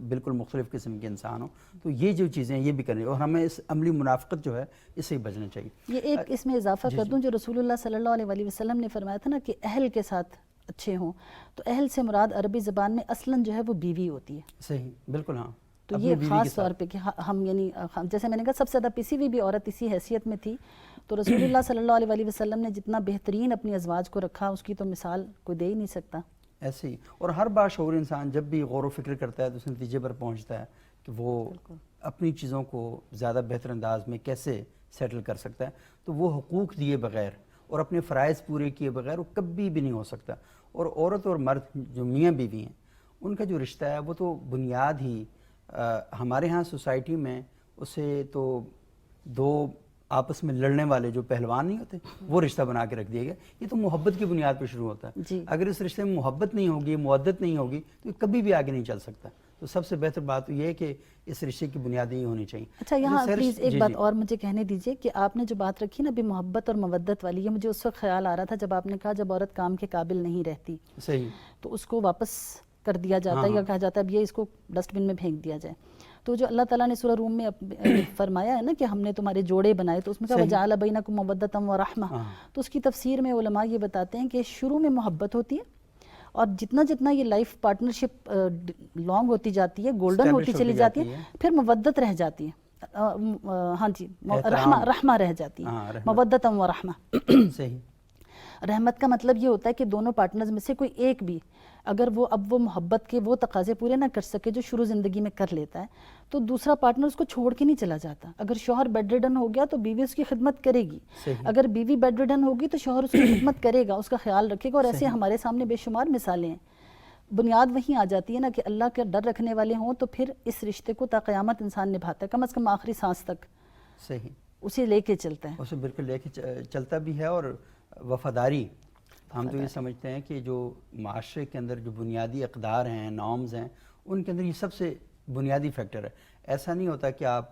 بالکل مختلف قسم کے انسان ہوں. تو یہ جو چیزیں یہ بھی کریں، اور ہمیں اس عملی منافقت جو ہے اس سے ہی بچنا چاہیے. یہ ایک اس میں اضافہ کر دوں جو رسول اللہ صلی اللہ علیہ وسلم نے فرمایا تھا نا کہ اہل کے ساتھ اچھے ہوں، تو اہل سے مراد عربی زبان میں اصلاً جو ہے وہ بیوی ہوتی ہے. صحیح، بالکل. ہاں تو یہ خاص طور پہ کہ ہم یعنی جیسے میں نے کہا سب سے زیادہ پسی ہوئی بھی عورت اسی حیثیت میں تھی، تو رسول اللہ صلی اللہ علیہ وسلم نے جتنا بہترین اپنی ازواج کو رکھا اس کی تو مثال کوئی دے ہی نہیں سکتا. ایسے ہی. اور ہر باشعور انسان جب بھی غور و فکر کرتا ہے تو اس نتیجے پر پہنچتا ہے کہ وہ اپنی چیزوں کو زیادہ بہتر انداز میں کیسے سیٹل کر سکتا ہے. تو وہ حقوق دیے بغیر اور اپنے فرائض پورے کیے بغیر وہ کبھی بھی نہیں ہو سکتا. اور عورت اور مرد جو میاں بیوی ہیں ان کا جو رشتہ ہے وہ تو بنیاد ہی ہمارے ہاں سوسائٹی میں اسے تو دو آپس میں لڑنے والے جو پہلوان نہیں ہوتے وہ رشتہ بنا کے رکھ دیا گیا. یہ تو محبت کی بنیاد پہ شروع ہوتا ہے. اگر اس رشتے میں محبت نہیں ہوگی، مودت نہیں ہوگی تو یہ کبھی بھی آگے نہیں چل سکتا. تو سب سے بہتر بات یہ ہے کہ اس رشتے کی بنیادیں ہی ہونی چاہیے. اچھا یہاں پلیز ایک بات اور مجھے کہنے دیجئے کہ آپ نے جو بات رکھی نا بھی محبت اور مودت والی، یہ مجھے اس وقت خیال آ رہا تھا جب آپ نے کہا جب عورت کام کے قابل نہیں رہتی صحیح تو اس کو واپس کر دیا جاتا ہے یا کہا جاتا ہے اب یہ اس کو ڈسٹ بن میں پھینک دیا جائے. تو جو اللہ تعالیٰ نے سورہ روم میں فرمایا ہے نا کہ ہم نے تمہارے جوڑے بنائے، تو اس میں کہا وَجَعَلَ بَيْنَكُمْ مَوَدَّةً وَرَحْمَةً. تو اس کی تفسیر میں علماء یہ بتاتے ہیں کہ شروع میں محبت ہوتی ہے اور جتنا جتنا یہ لائف پارٹنرشپ لانگ ہوتی جاتی ہے، گولڈن ہوتی چلی جاتی ہے، پھر مودت رہ جاتی ہے. ہاں جی، رحمہ رہ جاتی ہے، مودۃ و رحمہ. صحیح. رحمت کا مطلب یہ ہوتا ہے کہ دونوں پارٹنرز میں سے کوئی ایک بھی اگر وہ محبت کے وہ تقاضے پورے نہ کر سکے جو شروع زندگی میں کر لیتا ہے تو دوسرا پارٹنر اس کو چھوڑ کے نہیں چلا جاتا. اگر شوہر بیڈ ریڈن ہو گیا تو بیوی اس کی خدمت کرے گی، اگر بیوی بیڈ ریڈن ہوگی تو شوہر اس کی خدمت کرے گا، اس کا خیال رکھے گا. اور ایسے ہمارے سامنے بے شمار مثالیں ہیں. بنیاد وہیں آ جاتی ہے نا کہ اللہ کا ڈر رکھنے والے ہوں تو پھر اس رشتے کو تا قیامت انسان نبھاتا ہے، کم از کم آخری سانس تک. صحیح. اسے لے کے چلتا ہے، اسے بالکل لے کے چلتا بھی ہے. اور وفاداری، ہم تو یہ سمجھتے ہیں کہ جو معاشرے کے اندر جو بنیادی اقدار ہیں، نارمز ہیں، ان کے اندر یہ سب سے بنیادی فیکٹر ہے. ایسا نہیں ہوتا کہ آپ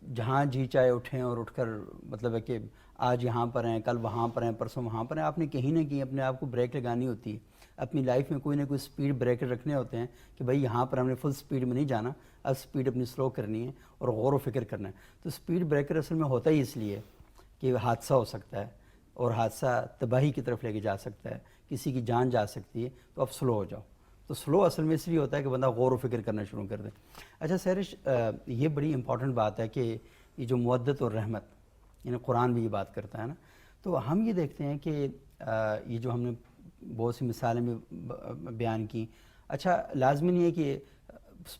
جہاں جی چاہے اٹھیں اور اٹھ کر مطلب ہے کہ آج یہاں پر ہیں، کل وہاں پر ہیں، پرسوں وہاں پر ہیں. آپ نے کہیں نہ کہیں اپنے آپ کو بریک لگانی ہوتی ہے. اپنی لائف میں کوئی نہ کوئی سپیڈ بریکر رکھنے ہوتے ہیں کہ بھائی یہاں پر ہم نے فل سپیڈ میں نہیں جانا، اب سپیڈ اپنی سلو کرنی ہے اور غور و فکر کرنا ہے. تو سپیڈ بریکر اصل میں ہوتا ہی اس لیے کہ حادثہ ہو سکتا ہے اور حادثہ تباہی کی طرف لے کے جا سکتا ہے، کسی کی جان جا سکتی ہے. تو اب سلو ہو جاؤ. تو سلو اصل میں اس لیے ہوتا ہے کہ بندہ غور و فکر کرنا شروع کر دے. اچھا سہرش، یہ بڑی امپورٹنٹ بات ہے کہ یہ جو مودت اور رحمت، یعنی قرآن بھی یہ بات کرتا ہے نا. تو ہم یہ دیکھتے ہیں کہ یہ جو ہم نے بہت سی مثالیں بھی بیان کی. اچھا لازمی نہیں ہے کہ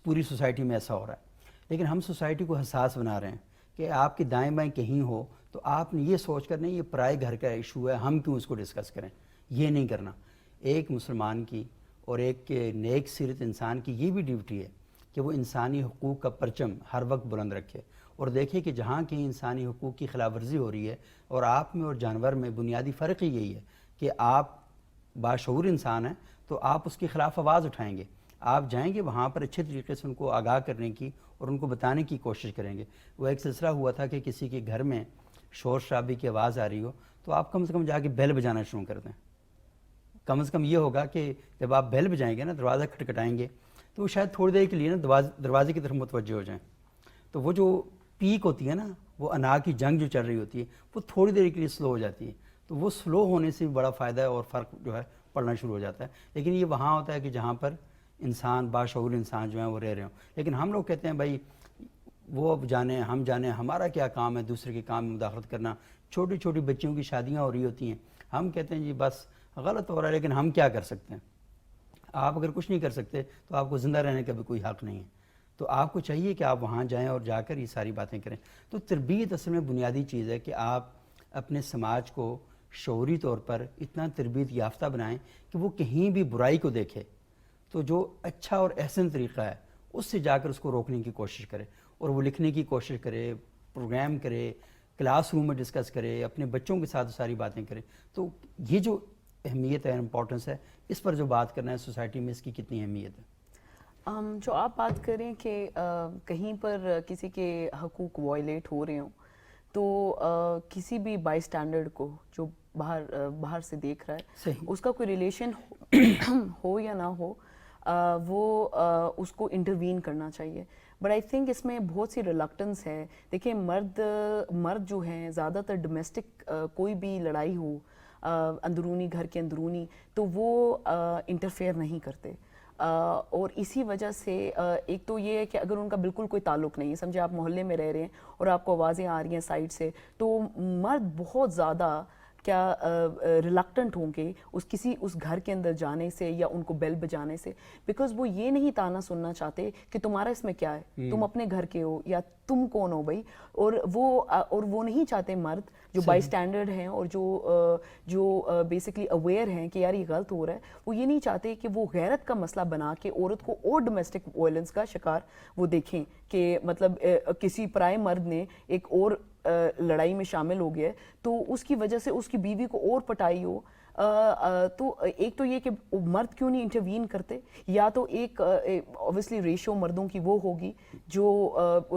پوری سوسائٹی میں ایسا ہو رہا ہے، لیکن ہم سوسائٹی کو حساس بنا رہے ہیں کہ آپ کے دائیں بائیں کہیں ہو تو آپ نے یہ سوچ کر نہیں یہ پرائے گھر کا ایشو ہے، ہم کیوں اس کو ڈسکس کریں. یہ نہیں کرنا. ایک مسلمان کی اور ایک نیک سیرت انسان کی یہ بھی ڈیوٹی ہے کہ وہ انسانی حقوق کا پرچم ہر وقت بلند رکھے اور دیکھے کہ جہاں کہیں انسانی حقوق کی خلاف ورزی ہو رہی ہے، اور آپ میں اور جانور میں بنیادی فرق ہی یہی ہے کہ آپ باشعور انسان ہیں تو آپ اس کے خلاف آواز اٹھائیں گے. آپ جائیں گے وہاں پر اچھے طریقے سے ان کو آگاہ کرنے کی اور ان کو بتانے کی کوشش کریں گے. وہ ایک سلسلہ ہوا تھا کہ کسی کے گھر میں شور شرابے کی آواز آ رہی ہو تو آپ کم سے کم جا کے بیل بجانا شروع کر دیں. کم از کم یہ ہوگا کہ جب آپ بیل بجائیں گے نا، دروازہ کھٹکھٹائیں گے، تو وہ شاید تھوڑی دیر کے لیے نا دروازے کی طرف متوجہ ہو جائیں. تو وہ جو پیک ہوتی ہے نا، وہ انا کی جنگ جو چل رہی ہوتی ہے، وہ تھوڑی دیر کے لیے سلو ہو جاتی ہے. تو وہ سلو ہونے سے بھی بڑا فائدہ ہے اور فرق جو ہے پڑنا شروع ہو جاتا ہے. لیکن یہ وہاں ہوتا ہے کہ جہاں پر انسان باشعور انسان جو ہیں وہ رہ رہے ہوں. لیکن ہم لوگ کہتے ہیں بھائی وہ جانے ہم جانے، ہمارا کیا کام ہے دوسرے کے کام میں مداخلت کرنا. چھوٹی چھوٹی بچیوں کی شادیاں ہو رہی ہوتی ہیں، ہم کہتے ہیں جی بس غلط ہو رہا ہے، لیکن ہم کیا کر سکتے ہیں. آپ اگر کچھ نہیں کر سکتے تو آپ کو زندہ رہنے کا بھی کوئی حق نہیں ہے. تو آپ کو چاہیے کہ آپ وہاں جائیں اور جا کر یہ ساری باتیں کریں. تو تربیت اصل میں بنیادی چیز ہے کہ آپ اپنے سماج کو شعوری طور پر اتنا تربیت یافتہ بنائیں کہ وہ کہیں بھی برائی کو دیکھے تو جو اچھا اور احسن طریقہ ہے اس سے جا کر اس کو روکنے کی کوشش کرے، اور وہ لکھنے کی کوشش کرے، پروگرام کرے، کلاس روم میں ڈسکس کرے، اپنے بچوں کے ساتھ ساری باتیں کرے. تو یہ جو اہمیت ہے، امپورٹنس ہے، اس پر جو بات کرنا ہے سوسائٹی میں، اس کی کتنی اہمیت ہے؟ جو آپ بات کریں کہ کہیں پر کسی کے حقوق وائلیٹ ہو رہے ہوں تو کسی بھی بائی اسٹینڈرڈ کو جو باہر سے دیکھ رہا ہے، صحیح. اس کا کوئی ریلیشن ہو یا نہ ہو، وہ اس کو انٹروین کرنا چاہیے. بٹ آئی تھنک اس میں بہت سی ریلکٹنس ہے. دیکھیں مرد جو ہیں زیادہ تر ڈومیسٹک کوئی بھی لڑائی ہو اندرونی، گھر کے اندرونی، تو وہ انٹرفیئر نہیں کرتے. اور اسی وجہ سے ایک تو یہ ہے کہ اگر ان کا بالکل کوئی تعلق نہیں ہے، سمجھے آپ محلے میں رہ رہے ہیں اور آپ کو آوازیں آ رہی ہیں سائڈ سے، تو مرد بہت زیادہ کیا ریلکٹنٹ ہوں گے اس گھر کے اندر جانے سے یا ان کو بیل بجانے سے، بیکاز وہ یہ نہیں تانا سننا چاہتے کہ تمہارا اس میں کیا ہے، تم اپنے گھر کے ہو یا تم کون ہو بھائی. اور وہ نہیں چاہتے مرد جو بائی اسٹینڈرڈ ہیں اور جو بیسکلی اویئر ہیں کہ یار یہ غلط ہو رہا ہے، وہ یہ نہیں چاہتے کہ وہ غیرت کا مسئلہ بنا کے عورت کو اور ڈومیسٹک وائلنس کا شکار وہ دیکھیں کہ مطلب کسی پرائے مرد نے ایک اور لڑائی میں شامل ہو گیا تو اس کی وجہ سے اس کی بیوی کو اور پٹائی ہو. تو ایک تو یہ کہ مرد کیوں نہیں انٹروین کرتے، یا تو ایک اوبویسلی ریشو مردوں کی وہ ہوگی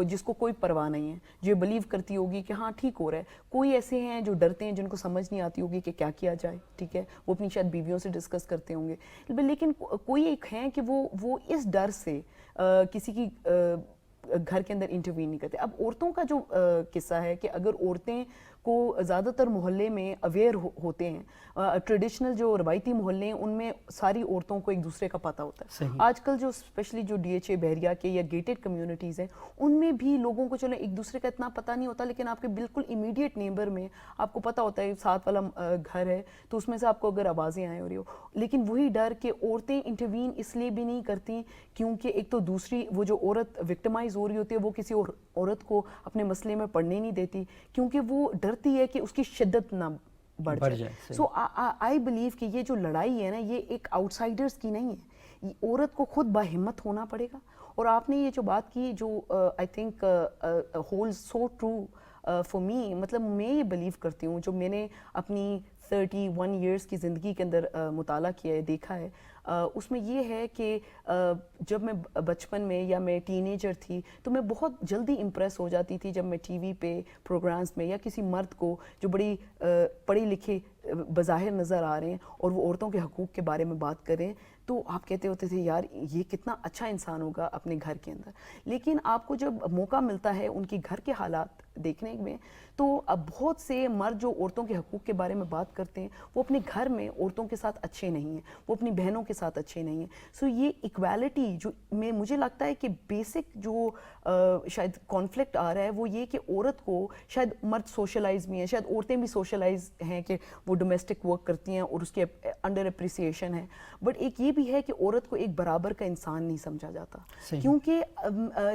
جس کو کوئی پرواہ نہیں ہے، جو بلیو کرتی ہوگی کہ ہاں ٹھیک ہو رہا ہے. کوئی ایسے ہیں جو ڈرتے ہیں، جن کو سمجھ نہیں آتی ہوگی کہ کیا کیا جائے، ٹھیک ہے، وہ اپنی شاید بیویوں سے ڈسکس کرتے ہوں گے. لیکن کوئی ایک ہیں کہ وہ اس ڈر سے کسی کی گھر کے اندر انٹروین نہیں کرتے. اب عورتوں کا جو قصہ ہے کہ اگر عورتیں کو زیادہ تر محلے میں اویئر ہوتے ہیں، ٹریڈیشنل جو روایتی محلے ہیں ان میں ساری عورتوں کو ایک دوسرے کا پتہ ہوتا ہے. آج کل جو اسپیشلی جو ڈی ایچ اے بحریہ کے یا گیٹڈ کمیونٹیز ہیں ان میں بھی لوگوں کو چلو ایک دوسرے کا اتنا پتہ نہیں ہوتا، لیکن آپ کے بالکل امیڈیٹ نیبر میں آپ کو پتہ ہوتا ہے ساتھ والا گھر ہے تو اس میں سے آپ کو اگر آوازیں آئیں ہو رہی ہو. لیکن وہی ڈر کہ عورتیں انٹروین اس لیے بھی نہیں کرتی کیونکہ ایک تو دوسری وہ جو عورت وکٹمائز ہو رہی ہوتی ہے وہ کسی اور عورت کو اپنے مسئلے میں پڑھنے نہیں دیتی، کیونکہ وہ ڈرتی ہے کہ اس کی شدت نہ بڑھ جائے. سو آئی بلیو کہ یہ جو لڑائی ہے نا یہ ایک آؤٹ سائڈرز کی نہیں ہے، عورت کو خود باہمت ہونا پڑے گا. اور آپ نے یہ جو بات کی جو I think whole so true for me, مطلب میں یہ بلیو کرتی ہوں، جو میں نے اپنی 31 ایئرس کی زندگی کے اندر مطالعہ کیا ہے، دیکھا ہے، اس میں یہ ہے کہ جب میں بچپن میں یا میں ٹین ایجر تھی تو میں بہت جلدی امپریس ہو جاتی تھی جب میں ٹی وی پہ پروگرامز میں یا کسی مرد کو جو بڑی پڑھے لکھے بظاہر نظر آ رہے ہیں اور وہ عورتوں کے حقوق کے بارے میں بات کریں تو آپ کہتے ہوتے تھے یار یہ کتنا اچھا انسان ہوگا اپنے گھر کے اندر. لیکن آپ کو جب موقع ملتا ہے ان کے گھر کے حالات دیکھنے میں تو اب بہت سے مرد جو عورتوں کے حقوق کے بارے میں بات کرتے ہیں وہ اپنے گھر میں عورتوں کے ساتھ اچھے نہیں ہیں, وہ اپنی بہنوں کے ساتھ اچھے نہیں ہیں. سو یہ ایکویلٹی جو میں مجھے لگتا ہے کہ بیسک جو شاید کانفلکٹ آ رہا ہے وہ یہ کہ عورت کو شاید مرد سوشلائز بھی ہیں, شاید عورتیں بھی سوشلائز ہیں کہ وہ ڈومیسٹک ورک کرتی ہیں اور اس کے انڈر اپریسیشن ہے, بٹ ایک یہ بھی ہے کہ عورت کو ایک برابر کا انسان نہیں سمجھا جاتا. کیونکہ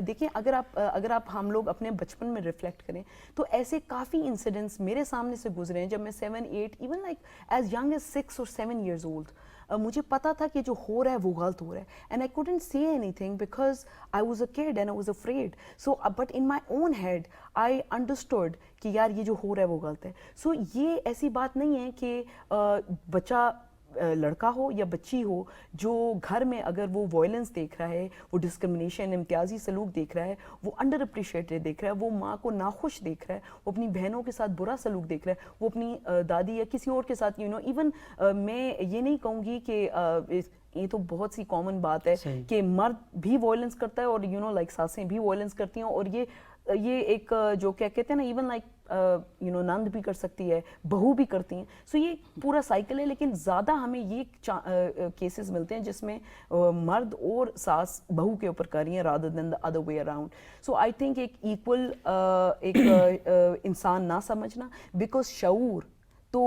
دیکھیں اگر آپ ہم لوگ اپنے بچپن میں ریفلیکٹ کریں تو ایسے کافی انسیڈنٹس میرے سامنے سے گزرے ہیں جب میں 7, 8 even like as young as 6 اور 7 ایئرز اولڈ مجھے پتا تھا کہ جو ہو رہا ہے وہ غلط ہو رہا ہے, and I couldn't say anything because I was a kid and I was afraid. So but in my own head I understood کہ یار یہ جو ہو رہا ہے وہ غلط ہے. سو یہ ایسی بات نہیں ہے کہ بچہ لڑکا ہو یا بچی ہو جو گھر میں اگر وہ وائلنس دیکھ رہا ہے, وہ ڈسکرمنیشن امتیازی سلوک دیکھ رہا ہے, وہ انڈر اپریشیٹڈ دیکھ رہا ہے, وہ ماں کو ناخوش دیکھ رہا ہے, وہ اپنی بہنوں کے ساتھ برا سلوک دیکھ رہا ہے, وہ اپنی دادی یا کسی اور کے ساتھ ایون میں یہ نہیں کہوں گی کہ یہ تو بہت سی کامن بات ہے کہ مرد بھی وائلنس کرتا ہے اور لائک ساسیں بھی وائلنس کرتی ہیں, اور یہ ایک جو کیا کہتے ہیں نا ایون لائک نند بھی کر سکتی ہے, بہو بھی کرتی ہیں. سو یہ پورا سائیکل ہے, لیکن زیادہ ہمیں یہ کیسز ملتے ہیں جس میں مرد اور ساس بہو کے اوپر کر رہی ہیں rather than the other way around. So I think ایک ایکول ایک انسان نہ سمجھنا, بیکاز شعور تو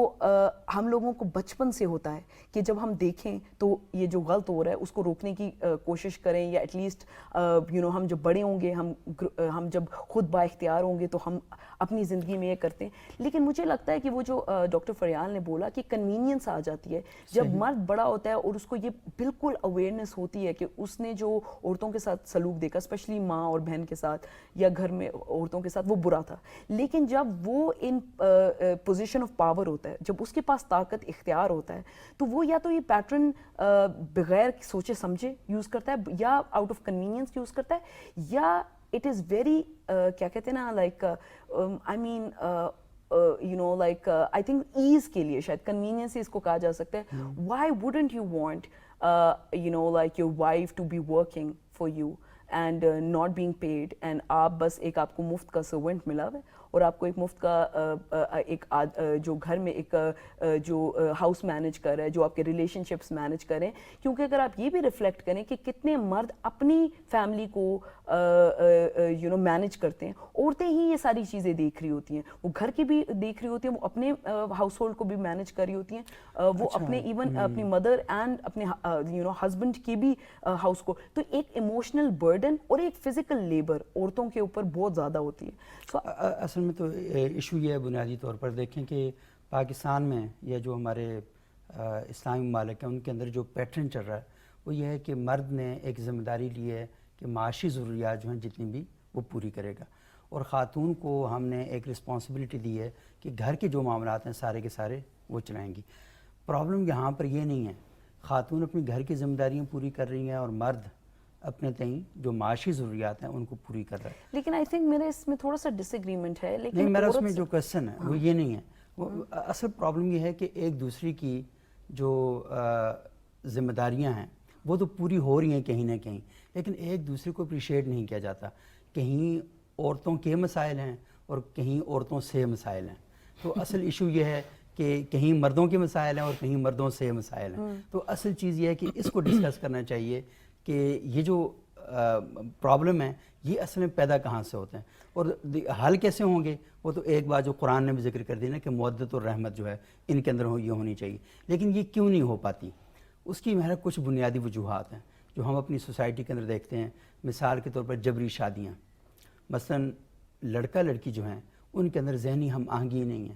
ہم لوگوں کو بچپن سے ہوتا ہے کہ جب ہم دیکھیں تو یہ جو غلط ہو رہا ہے اس کو روکنے کی کوشش کریں, یا ایٹ لیسٹ ہم جب بڑے ہوں گے, ہم جب خود با اختیار ہوں گے تو ہم اپنی زندگی میں یہ کرتے ہیں. لیکن مجھے لگتا ہے کہ وہ جو ڈاکٹر فریال نے بولا کہ کنوینئنس آ جاتی ہے جب مرد بڑا ہوتا ہے اور اس کو یہ بالکل اویئرنیس ہوتی ہے کہ اس نے جو عورتوں کے ساتھ سلوک دیکھا, اسپیشلی ماں اور بہن کے ساتھ یا گھر میں عورتوں کے ساتھ, وہ برا تھا. لیکن جب وہ ان پوزیشن آف پاور ہوتا ہے, جب اس کے پاس طاقت اختیار ہوتا ہے, تو وہ یا تو یہ پیٹرن بغیر سوچے سمجھے یوز کرتا ہے, یا آؤٹ آف کنوینئنس یوز کرتا ہے, یا اٹ از ویری کیا کہتے ہیں نا like I mean like I think ایز کے لیے شاید کنوینئنس اس کو کہا جا سکتا ہے. Why wouldn't you want like your wife to be working for you and not being paid, and آپ بس ایک آپ کو مفت کا سرونٹ ملا ہوا ہے اور آپ کو ایک مفت کا ایک جو گھر میں ایک جو ہاؤس مینیج کر رہا ہے, جو آپ کے ریلیشن شپس مینیج کریں. کیونکہ اگر آپ یہ بھی ریفلیکٹ کریں کہ کتنے مرد اپنی فیملی کو مینیج کرتے ہیں, عورتیں ہی یہ ساری چیزیں دیکھ رہی ہوتی ہیں, وہ گھر کی بھی دیکھ رہی ہوتی ہیں, وہ اپنے ہاؤس ہولڈ کو بھی مینیج کر رہی ہوتی ہیں, وہ اپنے ایون اپنی مدر اینڈ اپنے ہسبینڈ کی بھی ہاؤس کو. تو ایک ایموشنل برڈن اور ایک فزیکل لیبر عورتوں کے اوپر بہت زیادہ ہوتی ہے. اصل میں تو ایشو یہ ہے بنیادی طور پر دیکھیں کہ پاکستان میں یا جو ہمارے اسلامی ممالک ہیں ان کے اندر جو پیٹرن چل رہا ہے وہ یہ ہے کہ مرد نے ایک ذمہ داری لی ہے کہ معاشی ضروریات جو ہیں جتنی بھی وہ پوری کرے گا, اور خاتون کو ہم نے ایک رسپانسبلٹی دی ہے کہ گھر کے جو معاملات ہیں سارے کے سارے وہ چلائیں گی. پرابلم یہاں پر یہ نہیں ہے, خاتون اپنی گھر کی ذمہ داریاں پوری کر رہی ہیں اور مرد اپنے تئیں جو معاشی ضروریات ہیں ان کو پوری کر رہا ہے. لیکن آئی تھنک میرے اس میں تھوڑا سا ڈس ایگریمنٹ ہے. لیکن نہیں, میرا اس میں جو کوشچن ہے وہ یہ نہیں ہے, وہ اصل پرابلم یہ ہے کہ ایک دوسری کی جو ذمہ داریاں ہیں وہ تو پوری ہو رہی ہیں کہیں نہ کہیں, لیکن ایک دوسرے کو اپریشیٹ نہیں کیا جاتا. کہیں عورتوں کے مسائل ہیں اور کہیں عورتوں سے مسائل ہیں. تو اصل ایشو یہ ہے کہ کہیں مردوں کے مسائل ہیں اور کہیں مردوں سے مسائل ہیں. تو اصل چیز یہ ہے کہ اس کو ڈسکس کرنا چاہیے کہ یہ جو پرابلم ہے یہ اصل میں پیدا کہاں سے ہوتے ہیں اور حل کیسے ہوں گے. وہ تو ایک بات جو قرآن نے بھی ذکر کر دی نا کہ مودت اور رحمت جو ہے ان کے اندر یہ ہونی چاہیے, لیکن یہ کیوں نہیں ہو پاتی. اس کی محرک کچھ بنیادی وجوہات ہیں جو ہم اپنی سوسائٹی کے اندر دیکھتے ہیں. مثال کے طور پر جبری شادیاں, مثلا لڑکا لڑکی جو ہیں ان کے اندر ذہنی ہم آہنگی نہیں ہے,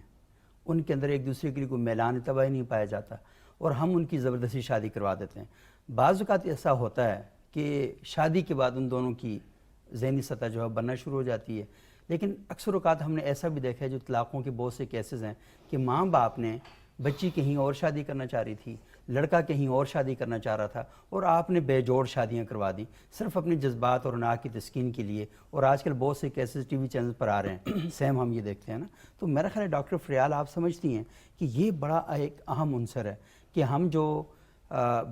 ان کے اندر ایک دوسرے کے لیے کوئی میلان طبعی نہیں پایا جاتا اور ہم ان کی زبردستی شادی کروا دیتے ہیں. بعض اوقات ایسا ہوتا ہے کہ شادی کے بعد ان دونوں کی ذہنی سطح جو ہے بننا شروع ہو جاتی ہے, لیکن اکثر اوقات ہم نے ایسا بھی دیکھا ہے جو طلاقوں کے بہت سے کیسز ہیں کہ ماں باپ نے بچی کہیں اور شادی کرنا چاہ رہی تھی، لڑکا کہیں اور شادی کرنا چاہ رہا تھا، اور آپ نے بے جوڑ شادیاں کروا دیں صرف اپنے جذبات اور ناک کی تسکین کے لیے. اور آج کل بہت سے کیسز ٹی وی چینل پر آ رہے ہیں، سیم ہم یہ دیکھتے ہیں نا. تو میرا خیال ہے ڈاکٹر فریال آپ سمجھتی ہیں کہ یہ بڑا ایک اہم عنصر ہے کہ ہم جو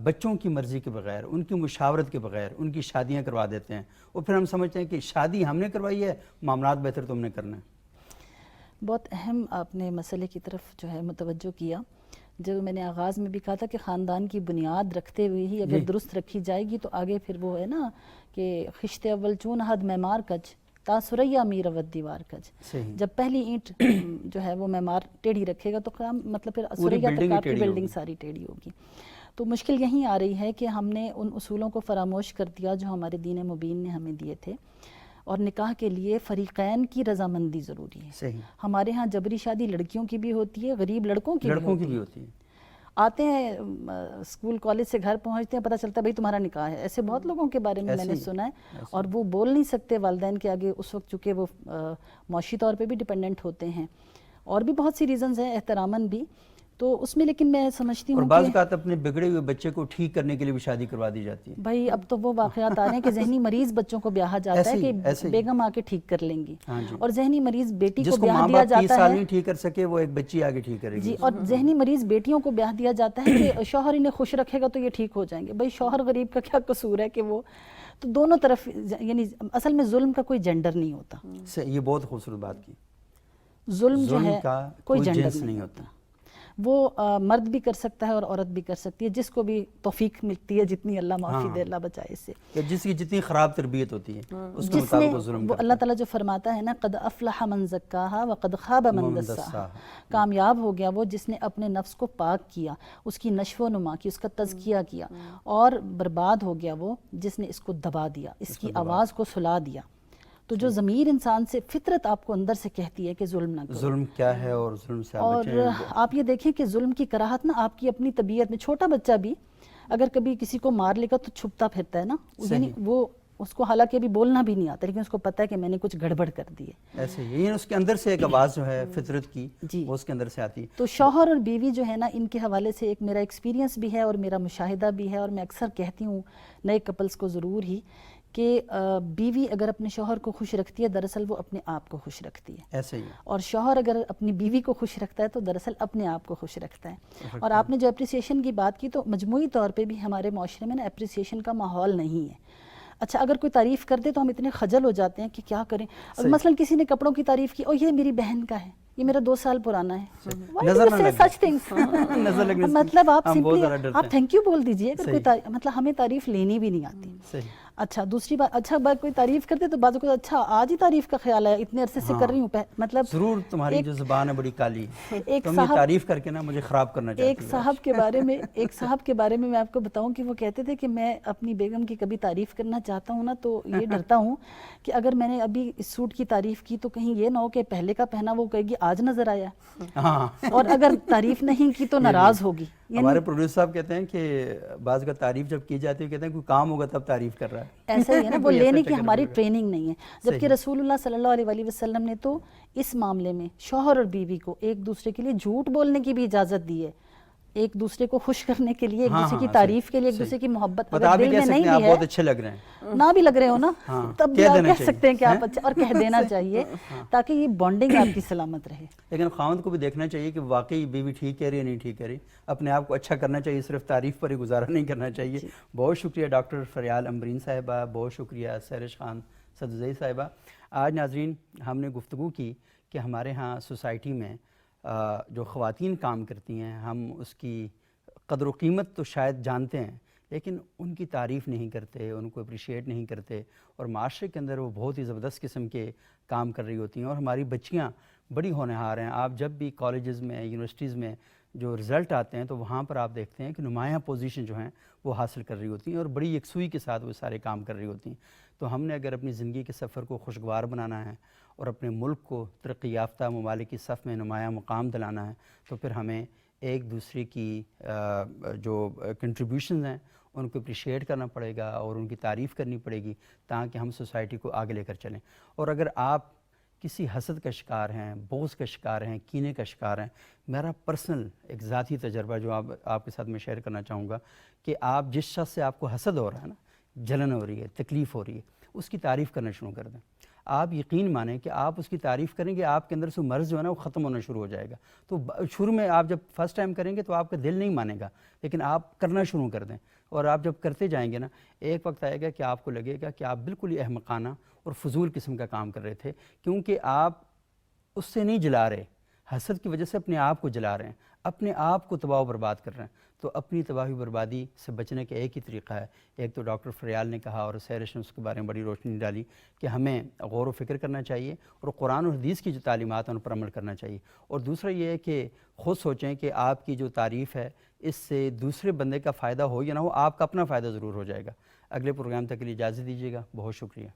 بچوں کی مرضی کے بغیر، ان کی مشاورت کے بغیر ان کی شادیاں کروا دیتے ہیں، اور پھر ہم سمجھتے ہیں کہ شادی ہم نے کروائی ہے، معاملات بہتر تم نے کرنا ہے. بہت اہم آپ نے مسئلے کی طرف جو ہے متوجہ کیا. جو میں نے آغاز میں بھی کہا تھا کہ خاندان کی بنیاد رکھتے ہوئے ہی اگر درست رکھی جائے گی تو آگے پھر وہ ہے نا کہ خشت اول چون حد معمار کج تا سریا میر ود دیوار کج. جب پہلی اینٹ جو ہے وہ معمار ٹیڑھی رکھے گا تو کام مطلب پھر سریا تک آپ کی بلڈنگ ساری ٹیڑھی ہوگی. تو مشکل یہیں آ رہی ہے کہ ہم نے ان اصولوں کو فراموش کر دیا جو ہمارے دین مبین نے ہمیں دیے تھے. اور نکاح کے لیے فریقین کی رضامندی ضروری ہے. ہمارے ہاں جبری شادی لڑکیوں کی بھی ہوتی ہے، غریب لڑکوں کی بھی ہوتی ہے. آتے ہیں اسکول کالج سے گھر پہنچتے ہیں، پتہ چلتا ہے بھئی تمہارا نکاح ہے. ایسے بہت لوگوں کے بارے میں نے سنا ہے، اور وہ بول نہیں سکتے والدین کے آگے اس وقت، چونکہ وہ معاشی طور پہ بھی ڈیپینڈنٹ ہوتے ہیں، اور بھی بہت سی ریزنز ہیں احتراماً بھی. تو اس میں لیکن میں سمجھتی ہوں اور بعض اوقات اپنے بگڑے ہوئے بچے کو ٹھیک کرنے کے لیے بھی شادی کروا دی جاتی ہے. بھائی اب تو وہ واقعات آ رہے ہیں کہ ذہنی مریض بچوں کو بیاہا جاتا ہے کہ بیگم آ کے ٹھیک کر لیں گی، اور ذہنی مریض بیٹی کو بیاہ دیا جاتا ہے، 30 سال نہیں ٹھیک کر سکے وہ ایک بچی آگے ٹھیک کرے گی. جی، اور ذہنی مریض بیٹیوں کو بیاہ دیا جاتا ہے کہ شوہر انہیں خوش رکھے گا تو یہ ٹھیک ہو جائیں گے. بھائی شوہر غریب کا کیا قصور ہے کہ وہ تو دونوں طرف، یعنی اصل میں ظلم کا کوئی جنڈر نہیں ہوتا. یہ بہت خوبصورت بات کی. ظلم جو ہے کا کوئی جنس جنڈر نہیں ہوتا. وہ مرد بھی کر سکتا ہے اور عورت بھی کر سکتی ہے، جس کو بھی توفیق ملتی ہے، جتنی اللہ معافی دے، اللہ بچائے اس سے. جس کی جتنی خراب تربیت ہوتی ہے اس کے جس نے مطابق ظلم وہ اللہ تعالیٰ جو فرماتا ہے نا قد افلح من زکاہا وقد خاب من دساہا، کامیاب ہو گیا وہ جس نے اپنے نفس کو پاک کیا، اس کی نشو و نما کی، اس کا تزکیہ کیا، اور برباد ہو گیا وہ جس نے اس کو دبا دیا، اس کی آواز کو سلا دیا. تو جو ضمیر انسان سے، فطرت آپ کو اندر سے کہتی ہے کہ ظلم نہ کرو. ظلم کیا ہے اور ظلم سے آپ بچیں. اور آپ یہ دیکھیں کہ ظلم کی کراہت نا آپ کی اپنی طبیعت میں، چھوٹا بچہ بھی اگر کبھی کسی کو مار لے گا تو چھپتا پھرتا ہے نا، یعنی وہ اس کو حالانکہ ابھی بولنا بھی نہیں آتا لیکن اس کو پتہ ہے کہ میں نے کچھ گڑبڑ کر دی ہے. ایسے ہی یعنی اس کے اندر سے ایک آواز جو ہے فطرت کی وہ اس کے اندر سے آتی ہے. تو شوہر اور بیوی جو ہے نا، ان کے حوالے سے ایک میرا ایکسپیرینس بھی ہے اور میرا مشاہدہ بھی ہے، اور میں اکثر کہتی ہوں نئے کپلز کو ضرور ہی کہ بیوی اگر اپنے شوہر کو خوش رکھتی ہے دراصل وہ اپنے آپ کو خوش رکھتی ہے. ایسے ہی. اور شوہر اگر اپنی بیوی کو خوش رکھتا ہے تو دراصل اپنے آپ کو خوش رکھتا ہے. اور آپ نے جو اپریسیشن کی بات کی، تو مجموعی طور پہ بھی ہمارے معاشرے میں نا اپریسیشن کا ماحول نہیں ہے. اچھا اگر کوئی تعریف کر دے تو ہم اتنے خجل ہو جاتے ہیں کہ کیا کریں. مثلا کسی نے کپڑوں کی تعریف کی، اور یہ میری بہن کا ہے، یہ میرا 2 سال پرانا ہے، مطلب آپ سمپلی آپ تھینک یو بول دیجئے. اگر کوئی مطلب ہمیں تعریف لینی بھی نہیں آتی. اچھا دوسری بات، اچھا بات کوئی تعریف کرتے تو بعض کو اچھا آج ہی تعریف کا خیال ہے، اتنے عرصے سے کر رہی ہوں، مطلب ضرور تمہاری جو زبان ہے بڑی کالی ہے، تم یہ تعریف کر کے نا مجھے خراب کرنا چاہتی ہو. ایک صاحب کے بارے میں آپ کو بتاؤں کہ وہ کہتے تھے کہ میں اپنی بیگم کی کبھی تعریف کرنا چاہتا ہوں نا تو یہ ڈرتا ہوں کہ اگر میں نے ابھی اس سوٹ کی تعریف کی تو کہیں یہ نہ ہو کہ پہلے کا پہنا وہ کہے گی آج نظر آیا، اور اگر تعریف نہیں کی تو ناراض ہوگی. ہمارے پروڈیوسر صاحب کہتے ہیں کہ بعض کا تعریف جب کی جاتی ہے کہتے ہیں کوئی کام ہوگا تب تعریف کر رہا ہے. ایسا ہی ہے نا، وہ لینے کی ہماری ٹریننگ نہیں ہے. جبکہ رسول اللہ صلی اللہ علیہ وسلم نے تو اس معاملے میں شوہر اور بیوی کو ایک دوسرے کے لیے جھوٹ بولنے کی بھی اجازت دی ہے، ایک دوسرے کو خوش کرنے کے لیے، ایک دوسرے کی تعریف کے لیے، ایک دوسرے کی محبت. اگر دل میں نہیں بھی ہے، آپ بہت اچھے لگ رہے ہیں، نہ بھی لگ رہے ہو نا، تب بھی آپ کہہ سکتے ہیں کہ آپ اچھا، اور کہہ دینا چاہیے تاکہ یہ بانڈنگ آپ کی سلامت رہے. لیکن خاوند کو بھی دیکھنا چاہیے کہ واقعی بیوی ٹھیک کہہ رہی ہے نہیں ٹھیک کہہ رہی، اپنے آپ کو اچھا کرنا چاہیے، صرف تعریف پر ہی گزارا نہیں کرنا چاہیے. بہت شکریہ ڈاکٹر فریال امبرین صاحبہ، بہت شکریہ سہرش خان صدوزئی صاحبہ. آج ناظرین ہم نے گفتگو کی کہ ہمارے ہاں سوسائٹی میں جو خواتین کام کرتی ہیں، ہم اس کی قدر و قیمت تو شاید جانتے ہیں لیکن ان کی تعریف نہیں کرتے، ان کو اپریشیٹ نہیں کرتے، اور معاشرے کے اندر وہ بہت ہی زبردست قسم کے کام کر رہی ہوتی ہیں. اور ہماری بچیاں بڑی ہونہار ہیں. آپ جب بھی کالجز میں، یونیورسٹیز میں جو رزلٹ آتے ہیں تو وہاں پر آپ دیکھتے ہیں کہ نمایاں پوزیشن جو ہیں وہ حاصل کر رہی ہوتی ہیں اور بڑی یکسوئی کے ساتھ وہ سارے کام کر رہی ہوتی ہیں. تو ہم نے اگر اپنی زندگی کے سفر کو خوشگوار بنانا ہے اور اپنے ملک کو ترقی یافتہ ممالک کی صف میں نمایاں مقام دلانا ہے تو پھر ہمیں ایک دوسرے کی جو کنٹریبیوشنز ہیں ان کو اپریشیٹ کرنا پڑے گا اور ان کی تعریف کرنی پڑے گی تاکہ ہم سوسائٹی کو آگے لے کر چلیں. اور اگر آپ کسی حسد کا شکار ہیں، بغض کا شکار ہیں، کینے کا شکار ہیں، میرا پرسنل ایک ذاتی تجربہ جو آپ کے ساتھ میں شیئر کرنا چاہوں گا کہ آپ جس شخص سے آپ کو حسد ہو رہا ہے نا، جلن ہو رہی ہے، تکلیف ہو رہی ہے، اس کی تعریف کرنا شروع کر دیں. آپ یقین مانیں کہ آپ اس کی تعریف کریں گے، آپ کے اندر سے مرض جو ہے نا وہ ختم ہونا شروع ہو جائے گا. تو شروع میں آپ جب فرسٹ ٹائم کریں گے تو آپ کا دل نہیں مانے گا، لیکن آپ کرنا شروع کر دیں. اور آپ جب کرتے جائیں گے نا، ایک وقت آئے گا کہ آپ کو لگے گا کہ آپ بالکل ہی احمقانہ اور فضول قسم کا کام کر رہے تھے، کیونکہ آپ اس سے نہیں جلا رہے، حسد کی وجہ سے اپنے آپ کو جلا رہے ہیں، اپنے آپ کو تباہ و برباد کر رہے ہیں. تو اپنی تباہی و بربادی سے بچنے کا ایک ہی طریقہ ہے. ایک تو ڈاکٹر فریال نے کہا اور سیرش نے اس کے بارے میں بڑی روشنی ڈالی کہ ہمیں غور و فکر کرنا چاہیے اور قرآن و حدیث کی جو تعلیمات ہیں ان پر عمل کرنا چاہیے. اور دوسرا یہ ہے کہ خود سوچیں کہ آپ کی جو تعریف ہے اس سے دوسرے بندے کا فائدہ ہو یا نہ ہو، آپ کا اپنا فائدہ ضرور ہو جائے گا. اگلے پروگرام تک کے لیے اجازت دیجیے گا. بہت شکریہ.